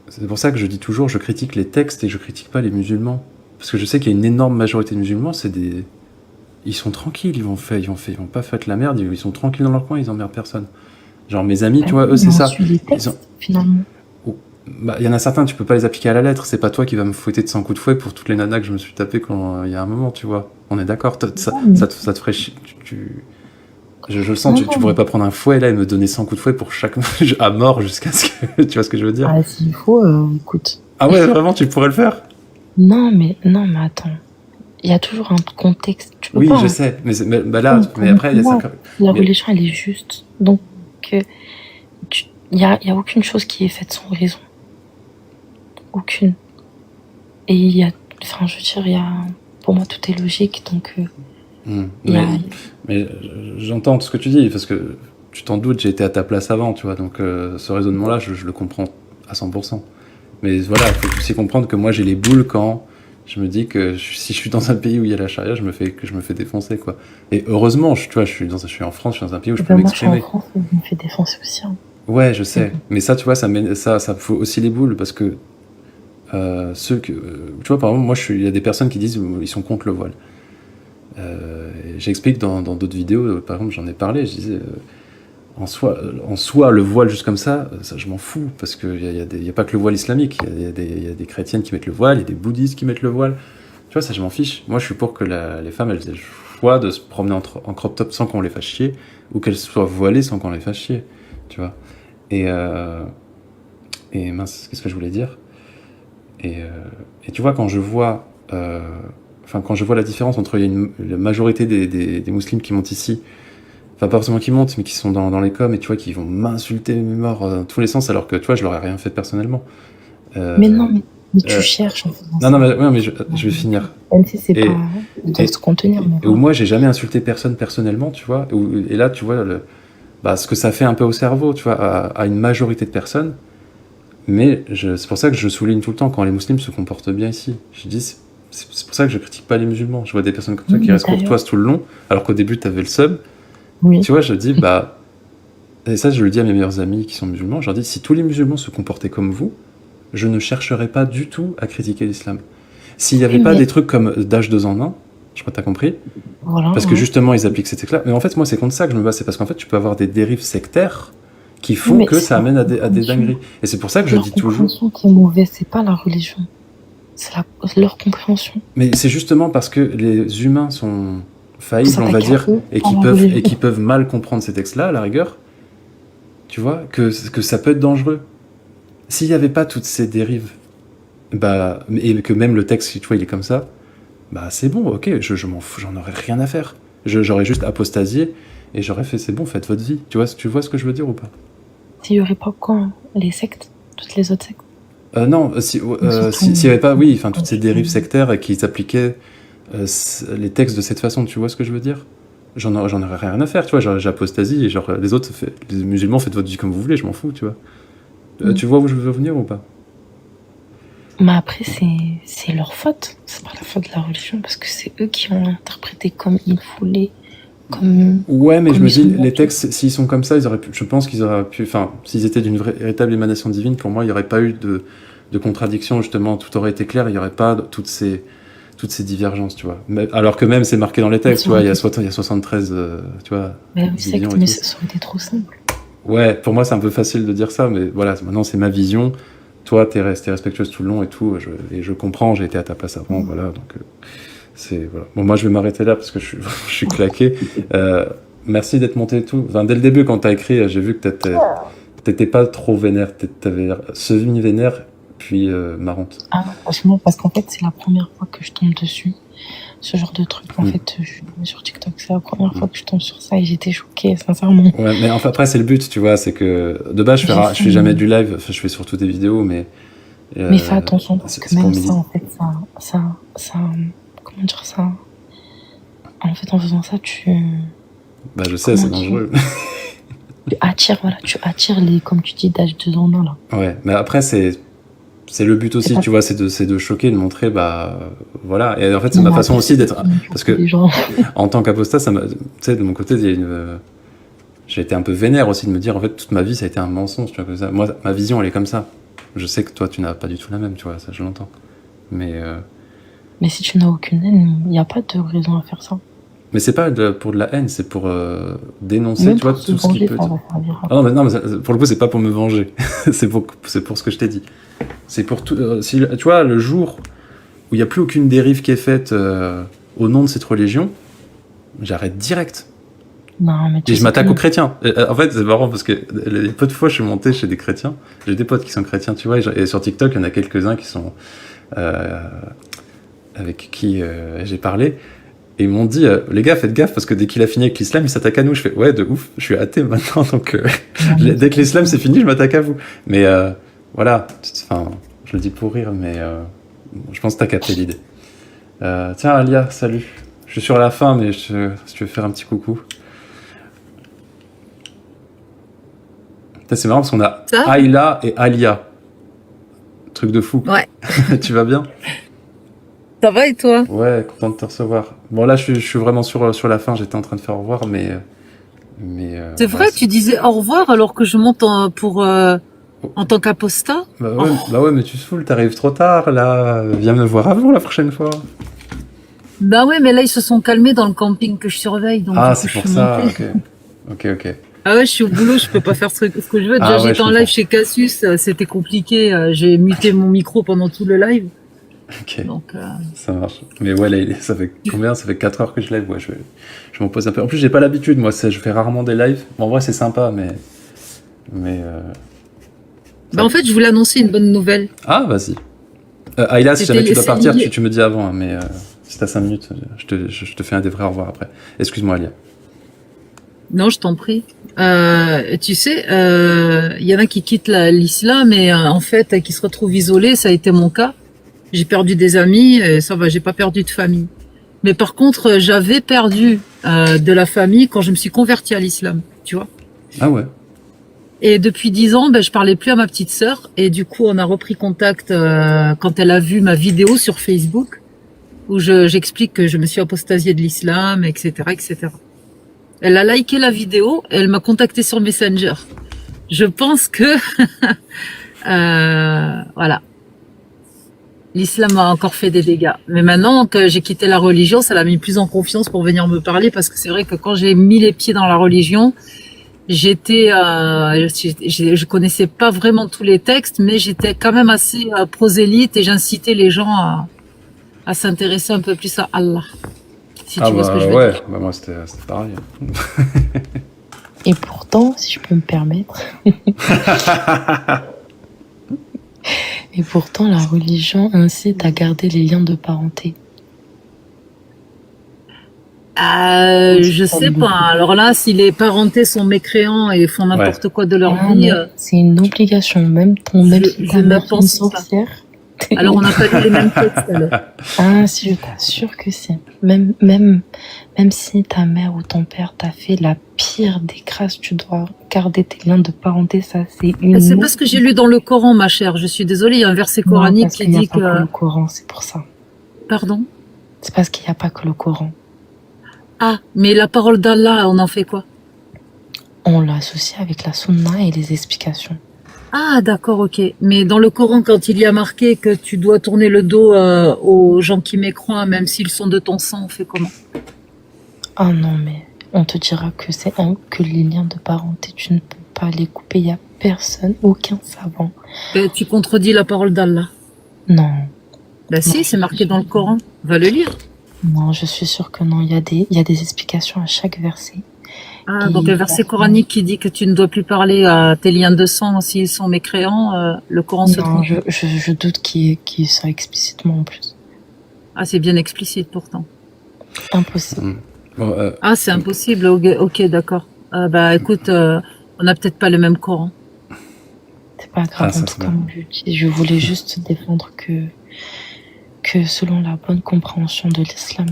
c'est pour ça que je dis toujours, je critique les textes et je critique pas les musulmans. Parce que je sais qu'il y a une énorme majorité de musulmans, ils sont tranquilles, ils vont pas faire la merde, ils sont tranquilles dans leur coin, ils emmerdent personne. Genre mes amis, tu vois, eux c'est ça. On suit les textes, finalement. Bah, y en a certains, tu peux pas les appliquer à la lettre, c'est pas toi qui vas me fouetter de 100 coups de fouet pour toutes les nanas que je me suis tapé quand il y a un moment, tu vois. On est d'accord, ça te ferait chier. Je le sens, tu pourrais pas prendre un fouet là et me donner 100 coups de fouet pour chaque à mort jusqu'à ce que. Tu vois ce que je veux dire? Ah, s'il faut, écoute. Ah ouais, vraiment, tu pourrais le faire? Non, mais attends. Il y a toujours un contexte. Tu peux Oui, pas, je sais, mais là, mais après, il y a ça. La religion, elle est juste. Donc, il y a aucune chose qui est faite sans raison. Aucune. Et il y a, enfin, je veux dire, pour moi, tout est logique, donc. Mais j'entends ce que tu dis, parce que tu t'en doutes, j'ai été à ta place avant, tu vois, donc ce raisonnement-là, je le comprends à 100%. Mais voilà, il faut aussi comprendre que moi, j'ai les boules quand je me dis que si je suis dans un pays où il y a la charia, je me fais défoncer, quoi. Et heureusement, tu vois, je suis en France, je suis dans un pays où je peux m'exprimer. Moi, je suis en France, je me fais défoncer aussi. Hein. Ouais, je sais. Mais ça, tu vois, ça me fout aussi les boules, parce que tu vois, par exemple, moi, il y a des personnes qui disent ils sont contre le voile. J'explique dans d'autres vidéos, par exemple, j'en ai parlé, je disais en soi, le voile juste comme ça je m'en fous, parce qu'il y a pas que le voile islamique, il y a des chrétiennes qui mettent le voile, il y a des bouddhistes qui mettent le voile, tu vois, ça je m'en fiche. Moi je suis pour que les femmes elles aient le choix de se promener en crop top sans qu'on les fasse chier, ou qu'elles soient voilées sans qu'on les fasse chier, tu vois. Et mince, qu'est-ce que je voulais dire? Et tu vois, quand je vois la différence entre la majorité des musulmans qui montent ici, enfin pas forcément qui montent, mais qui sont dans les coms, et tu vois, qui vont m'insulter mes morts dans tous les sens, alors que tu vois, je leur ai rien fait personnellement. Mais non, mais tu cherches en fait. Non, mais je vais finir. Même si c'est pas de se contenir. Et où moi, j'ai jamais insulté personne personnellement, tu vois. Et là, tu vois, ce que ça fait un peu au cerveau, tu vois, à une majorité de personnes. Mais c'est pour ça que je souligne tout le temps quand les musulmans se comportent bien ici. Je dis, c'est pour ça que je critique pas les musulmans. Je vois des personnes comme toi qui restent courtoises tout le long, alors qu'au début, tu avais le seum. Oui. Tu vois, je dis, et ça, je le dis à mes meilleurs amis qui sont musulmans, je leur dis, si tous les musulmans se comportaient comme vous, je ne chercherais pas du tout à critiquer l'islam. S'il n'y avait pas des trucs comme d'âge 2 en 1, je crois que tu as compris, parce que justement, ils appliquent ces textes-là. Mais en fait, moi, c'est contre ça que je me bats, c'est parce qu'en fait, tu peux avoir des dérives sectaires qui font que ça amène à des dingueries. Et c'est pour ça que je dis toujours... La compréhension qui est mauvaise, c'est pas la religion, c'est leur compréhension. Mais c'est justement parce que les humains sont faillibles, on va dire, et qui peuvent mal comprendre ces textes-là, à la rigueur, tu vois, que ça peut être dangereux. S'il n'y avait pas toutes ces dérives, et que même le texte, tu vois, il est comme ça, c'est bon, ok, je m'en fous, j'en aurais rien à faire. J'aurais juste apostasié, et j'aurais fait, c'est bon, faites votre vie. Tu vois ce que je veux dire ou pas? S'il n'y aurait pas quoi, les sectes, toutes les autres sectes? Non, s'il n'y avait pas, toutes ces dérives sectaires et qu'ils appliquaient les textes de cette façon, tu vois ce que je veux dire? J'en aurais rien à faire, tu vois, j'apostasie, et genre, les musulmans, faites votre vie comme vous voulez, je m'en fous, tu vois. Tu vois où je veux venir ou pas? Mais après, c'est leur faute. C'est pas la faute de la religion, parce que c'est eux qui ont interprété comme ils voulaient. Ouais, mais je me dis, les textes, s'ils sont comme ça, je pense qu'ils auraient pu... Enfin, s'ils étaient d'une véritable émanation divine, pour moi, il n'y aurait pas eu de contradiction, justement. Tout aurait été clair, il n'y aurait pas toutes ces divergences, tu vois. Alors que même, c'est marqué dans les textes, tu vois, il y a 73, tu vois... Mais ça aurait été trop simple. Ouais, pour moi, c'est un peu facile de dire ça, mais voilà, maintenant, c'est ma vision. Toi, t'es restée respectueuse tout le long et tout, et je comprends, j'ai été à ta place avant, voilà, donc... Voilà. Bon, moi je vais m'arrêter là parce que je suis claqué. Merci d'être monté et tout. Enfin, dès le début, quand t'as écrit, j'ai vu que t'étais pas trop vénère. T'avais semi-vénère, puis marrante. Ah, franchement, parce qu'en fait, c'est la première fois que je tombe dessus. Ce genre de truc. En fait, je suis sur TikTok, c'est la première fois que je tombe sur ça et j'étais choquée, sincèrement. Ouais, mais enfin, après, c'est le but, tu vois. C'est que de base, je fais jamais du live. Enfin, je fais surtout des vidéos, mais. Mais fais attention parce que même ça, en fait, ça. Comment dire ça? En fait, en faisant ça, je sais, c'est dangereux. Tu attires les, comme tu dis, d'âge 2 en 1, là. Ouais, mais après, c'est le but aussi, tu vois, c'est de choquer, de montrer, voilà. Et en fait, c'est ma façon aussi d'être... Parce que, en tant qu'apostat, tu sais, de mon côté, j'ai été un peu vénère aussi de me dire, en fait, toute ma vie, ça a été un mensonge, tu vois, comme ça. Moi, ma vision, elle est comme ça. Je sais que toi, tu n'as pas du tout la même, tu vois, ça, je l'entends. Mais si tu n'as aucune haine, il n'y a pas de raison à faire ça. Mais c'est pas pour de la haine, c'est pour dénoncer, même tu vois, tout ce qui peut... Ah non, mais pour le coup, c'est pas pour me venger. c'est pour ce que je t'ai dit. C'est pour tout... tu vois, le jour où il n'y a plus aucune dérive qui est faite au nom de cette religion, j'arrête direct. Non, mais et je m'attaque aux chrétiens. En fait, c'est marrant parce que les peu de fois, je suis monté chez des chrétiens. J'ai des potes qui sont chrétiens, tu vois, et sur TikTok, il y en a quelques-uns qui sont... avec qui j'ai parlé, et ils m'ont dit les gars, faites gaffe parce que dès qu'il a fini avec l'islam, il s'attaque à nous. Je fais ouais, de ouf, je suis athée maintenant, donc dès que l'islam c'est fini, je m'attaque à vous. Mais voilà, enfin, je le dis pour rire, mais je pense que t'as capté l'idée. Tiens, Alia, salut. Je suis sur la fin, mais si tu veux faire un petit coucou. C'est marrant parce qu'on a Ayla et Alia. Truc de fou. Ouais. Tu vas bien? Ça va et toi? Ouais, content de te recevoir. Bon là, je suis vraiment sur la fin, j'étais en train de faire au revoir, mais c'est vrai, tu disais au revoir alors que je monte en tant qu'apostat? Bah ouais, mais tu te saoules, t'arrives trop tard, là. Viens me voir avant la prochaine fois. Bah ouais, mais là, ils se sont calmés dans le camping que je surveille. Donc c'est pour ça, ok. Ah ouais, je suis au boulot, je peux pas faire ce que je veux. Déjà, j'étais en live chez Cassius, c'était compliqué. J'ai muté mon micro pendant tout le live. Ok, donc, ça marche. Mais ouais, là, ça fait combien? Ça fait 4 heures que je live. Ouais, je m'en pose un peu. En plus, j'ai pas l'habitude, moi. Je fais rarement des lives. Bon, en vrai, c'est sympa, mais en fait, je voulais annoncer une bonne nouvelle. Ah, vas-y. Ayla, si jamais tu dois c'est partir, lié. tu me dis avant, hein, mais si t'as 5 minutes, je te fais un des vrais au revoir après. Excuse-moi, Alia. Non, je t'en prie. Tu sais, il y en a qui quittent l'islam et en fait, qui se retrouvent isolés. Ça a été mon cas. J'ai perdu des amis, et ça va, j'ai pas perdu de famille. Mais par contre, j'avais perdu de la famille quand je me suis convertie à l'islam, tu vois. Ah ouais. Et depuis 10 ans, ben, je parlais plus à ma petite sœur. Et du coup, on a repris contact quand elle a vu ma vidéo sur Facebook où j'explique que je me suis apostasiée de l'islam, etc., etc. Elle a liké la vidéo et elle m'a contacté sur Messenger. Je pense que voilà, l'islam a encore fait des dégâts. Mais maintenant que j'ai quitté la religion, ça l'a mis plus en confiance pour venir me parler parce que c'est vrai que quand j'ai mis les pieds dans la religion, je connaissais pas vraiment tous les textes, mais j'étais quand même assez prosélyte et j'incitais les gens à s'intéresser un peu plus à Allah. Si tu vois ce que je veux dire. Bah moi c'était pareil. Et pourtant, si je peux me permettre, et pourtant la religion incite à garder les liens de parenté. Je sais pas. Alors là, si les parentés sont mécréants et font n'importe quoi de leur vie, c'est une obligation. Même si ta mère est une sorcière. Alors on n'a pas lu les mêmes textes alors. Ah si, je t'assure que si. Même si ta mère ou ton père t'a fait la pire des crasses, tu dois garder tes liens de parenté. Ça, c'est une. C'est parce que j'ai lu dans le Coran, ma chère. Je suis désolée, il y a un verset coranique qui dit que. Il n'y a pas que le Coran, c'est pour ça. Pardon? C'est parce qu'il n'y a pas que le Coran. Ah, mais la parole d'Allah, on en fait quoi? On l'associe avec la sunna et les explications. Ah, d'accord, ok. Mais dans le Coran, quand il y a marqué que tu dois tourner le dos aux gens qui mécroient, même s'ils sont de ton sang, on fait comment? Ah non, mais on te dira que que les liens de parenté, tu ne peux pas les couper. Il n'y a personne, aucun savant. Tu contredis la parole d'Allah. Non. Bah si, c'est marqué dans le Coran. Va le lire. Non, je suis sûre que non. Il y a des explications à chaque verset. Ah, donc un verset coranique qui dit que tu ne dois plus parler à tes liens de sang s'ils sont mécréants, le Coran se trompe. Non, je doute qu'il soit explicitement en plus. Ah, c'est bien explicite pourtant. Impossible. Bon, Ah, c'est impossible. Ok, d'accord. Bah écoute, on n'a peut-être pas le même Coran. C'est pas grave. En tout cas, je voulais juste défendre que selon la bonne compréhension de l'islam,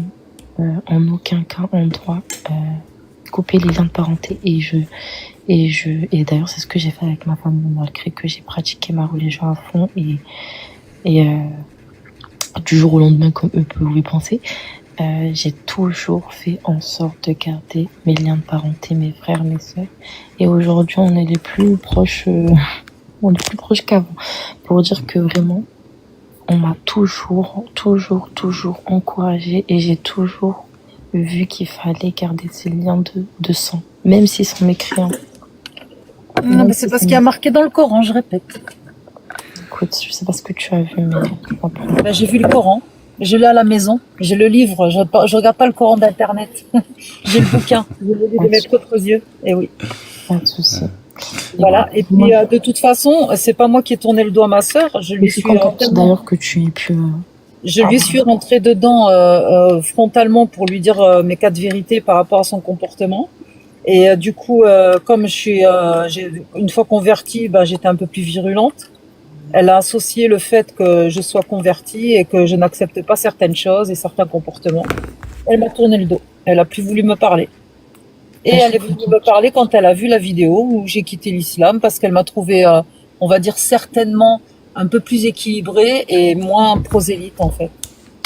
en aucun cas on doit couper les liens de parenté et d'ailleurs c'est ce que j'ai fait avec ma famille malgré que j'ai pratiqué ma religion à fond et du jour au lendemain comme eux peuvent y penser, j'ai toujours fait en sorte de garder mes liens de parenté, mes frères, mes sœurs, et aujourd'hui on est les plus proches qu'avant, pour dire que vraiment on m'a toujours encouragée et j'ai toujours vu qu'il fallait garder ces liens de sang, même s'ils sont mécréants. Non, mais c'est parce qu'il y a marqué dans le Coran, je répète. Écoute, je sais pas ce que tu as vu, mais... Bah, j'ai vu le Coran, je l'ai à la maison, j'ai le livre, je regarde pas le Coran d'internet. J'ai le bouquin, je l'ai lu de mes propres yeux, et oui. Pas de souci. Voilà, et puis de toute façon, c'est pas moi qui ai tourné le doigt à ma sœur, je lui suis d'ailleurs que tu aies pu... Je lui suis rentrée dedans frontalement pour lui dire mes quatre vérités par rapport à son comportement. Et du coup, comme j'ai une fois convertie, j'étais un peu plus virulente. Elle a associé le fait que je sois convertie et que je n'accepte pas certaines choses et certains comportements. Elle m'a tourné le dos. Elle a plus voulu me parler. Et elle est venue me parler quand elle a vu la vidéo où j'ai quitté l'islam parce qu'elle m'a trouvé, on va dire certainement, un peu plus équilibrée et moins prosélyte en fait.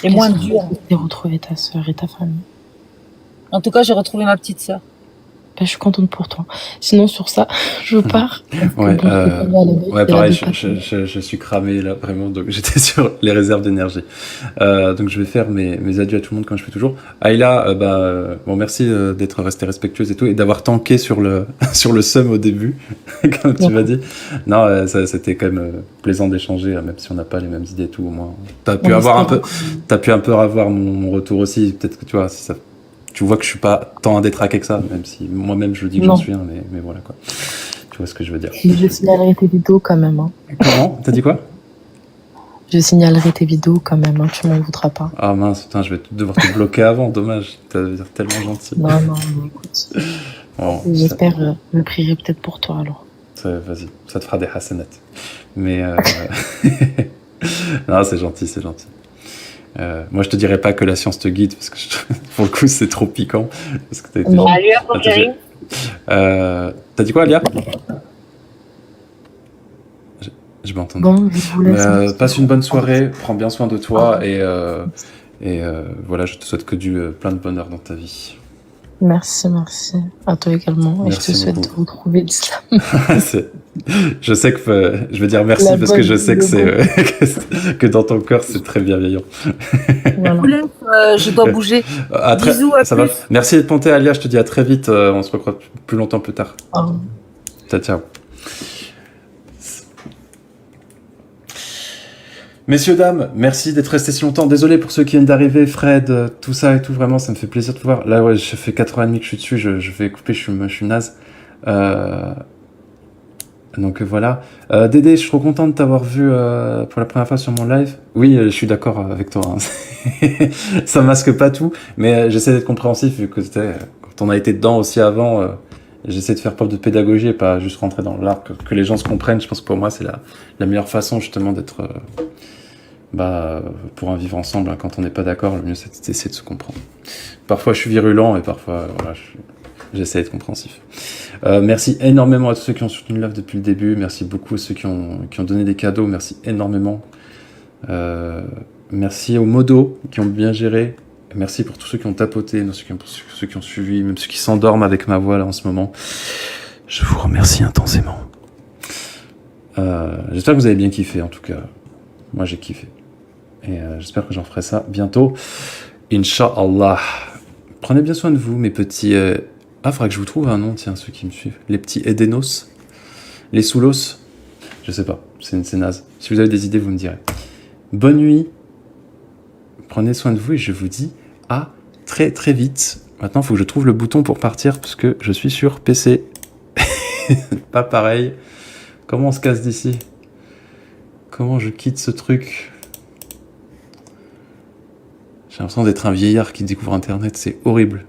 Et moins dure. Tu as retrouvé ta sœur et ta famille. En tout cas, j'ai retrouvé ma petite sœur. Je suis contente pour toi. Sinon, sur ça, je pars. Ouais, pareil, je suis cramé là, vraiment. Donc, j'étais sur les réserves d'énergie. Donc, je vais faire mes adieux à tout le monde comme je fais toujours. Ayla, bon, merci d'être restée respectueuse et tout, et d'avoir tanké sur le seum au début, comme tu m'as dit. Non, c'était quand même plaisant d'échanger, même si on n'a pas les mêmes idées et tout. Au moins, t'as pu un peu avoir mon retour aussi. Peut-être que tu vois, si ça. Tu vois que je suis pas tant un détraqué que ça, même si moi-même je dis que j'en suis un, mais voilà quoi. Tu vois ce que je veux dire. Je signalerai tes vidéos quand même. Hein. Comment ? T'as dit quoi ? Je signalerai tes vidéos quand même, hein, tu m'en voudras pas. Ah mince, putain, je vais devoir te bloquer avant, dommage. T'as l'air tellement gentil. Non, non, mais écoute. Bon, J'espère, je me prierai peut-être pour toi alors. vas-y, ça te fera des hasanats. Mais non, c'est gentil, c'est gentil. Moi, je te dirais pas que la science te guide, parce que pour le coup, c'est trop piquant. Parce que t'as été... Non. Salut, mon chéri. T'as dit quoi, Alia? Je m'entends. Bon, je vous laisse. Passe une bonne soirée, prends bien soin de toi et voilà, je te souhaite que plein de bonheur dans ta vie. Merci, merci. À toi également. Merci et je te souhaite beaucoup. de retrouver l'islam. Je sais que je veux dire merci La parce que bonne je sais que vie, c'est que dans ton cœur c'est très bienveillant. Voilà. Je dois bouger. Bisous, à ça plus. va. Merci d'être monté, Alia. Je te dis à très vite. On se revoit plus longtemps plus tard. Au revoir. Ciao, ciao. Messieurs, dames, merci d'être restés si longtemps. Désolé pour ceux qui viennent d'arriver, Fred, tout ça et tout. Vraiment, ça me fait plaisir de te voir. Là, ouais, je fais 4h30 que je suis dessus. Je vais couper, je suis naze. Donc voilà. Dédé, je suis trop content de t'avoir vu pour la première fois sur mon live. Oui, je suis d'accord avec toi. Hein. Ça masque pas tout, mais j'essaie d'être compréhensif vu que quand on a été dedans aussi avant. J'essaie de faire preuve de pédagogie et pas juste rentrer dans l'art, que les gens se comprennent. Je pense que pour moi, c'est la meilleure façon justement d'être pour un vivre ensemble. Hein, quand on n'est pas d'accord, le mieux c'est d'essayer de se comprendre. Parfois, je suis virulent et parfois, voilà, j'essaie d'être compréhensif. Merci énormément à tous ceux qui ont soutenu l'œuvre depuis le début. Merci beaucoup à ceux qui ont donné des cadeaux. Merci énormément. Merci aux modos qui ont bien géré. Merci pour tous ceux qui ont tapoté, ceux qui ont suivi, même ceux qui s'endorment avec ma voix là en ce moment. Je vous remercie intensément. J'espère que vous avez bien kiffé en tout cas. Moi j'ai kiffé. Et j'espère que j'en ferai ça bientôt. Inch'Allah. Prenez bien soin de vous mes petits... faudrait que je vous trouve un nom, tiens, ceux qui me suivent. Les petits Edenos. Les Soulos. Je sais pas, c'est naze. Si vous avez des idées, vous me direz. Bonne nuit. Prenez soin de vous et je vous dis à très très vite. Maintenant, il faut que je trouve le bouton pour partir parce que je suis sur PC. Pas pareil. Comment on se casse d'ici? Comment je quitte ce truc? J'ai l'impression d'être un vieillard qui découvre Internet. C'est horrible.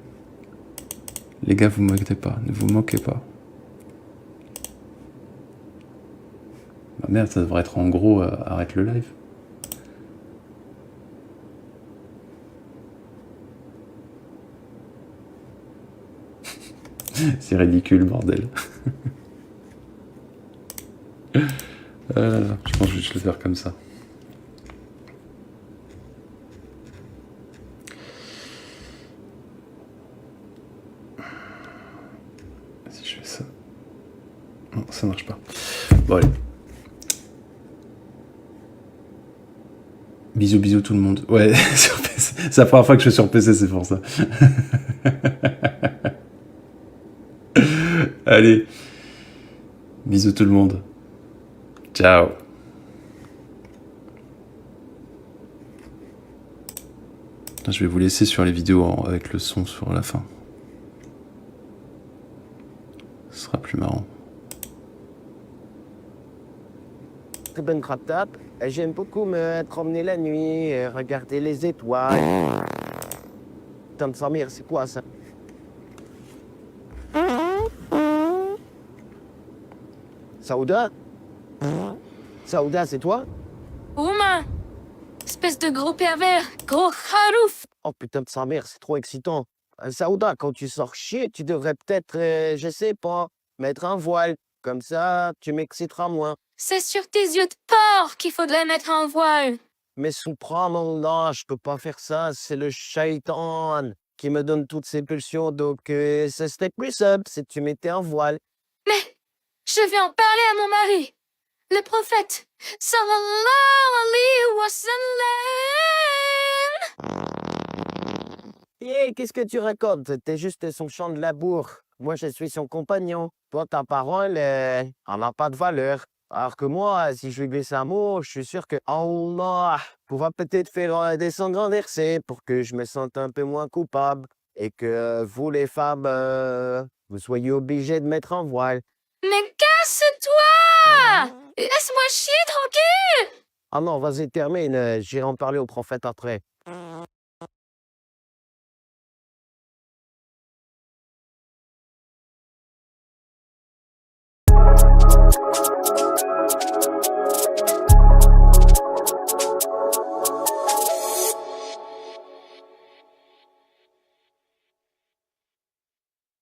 Les gars, vous ne moquez pas. Ne vous moquez pas. Bah merde, ça devrait être en gros arrête le live. C'est ridicule, bordel. Je pense que je vais juste le faire comme ça. Si je fais ça... Non, ça marche pas. Bon, allez. Bisous, bisous tout le monde. Ouais, sur PC. C'est la première fois que je suis sur PC, c'est pour ça. Allez. Bisous tout le monde. Ciao. Je vais vous laisser sur les vidéos avec le son sur la fin. Ce sera plus marrant. Très bonne crap-tap. J'aime beaucoup me promener la nuit, regarder les étoiles. Putain de Samir, c'est quoi ça? Saouda? Saouda, c'est toi? Ouma! Espèce de gros pervers, gros kharouf! Oh putain de Samir, c'est trop excitant. Saouda, quand tu sors chier, tu devrais peut-être, je sais pas, mettre un voile. Comme ça, tu m'exciteras moins. C'est sur tes yeux de porc qu'il faudrait mettre un voile. Mais subhanallah, je peux pas faire ça, c'est le shaitan qui me donne toutes ces pulsions, donc ça serait plus simple si tu mettais un voile. Mais je vais en parler à mon mari, le prophète. Sallallahu alayhi wa sallam. Hé, qu'est-ce que tu racontes? T'es juste son champ de labour. Moi, je suis son compagnon. Toi, ta parole, elle n'a pas de valeur. Alors que moi, si je lui glisse un mot, je suis sûr que Allah pourra peut-être faire descendre un verset pour que je me sente un peu moins coupable et que vous, les femmes, vous soyez obligées de mettre un voile. Mais casse-toi! Laisse-moi chier tranquille! Ah non, vas-y, termine. J'irai en parler au prophète après.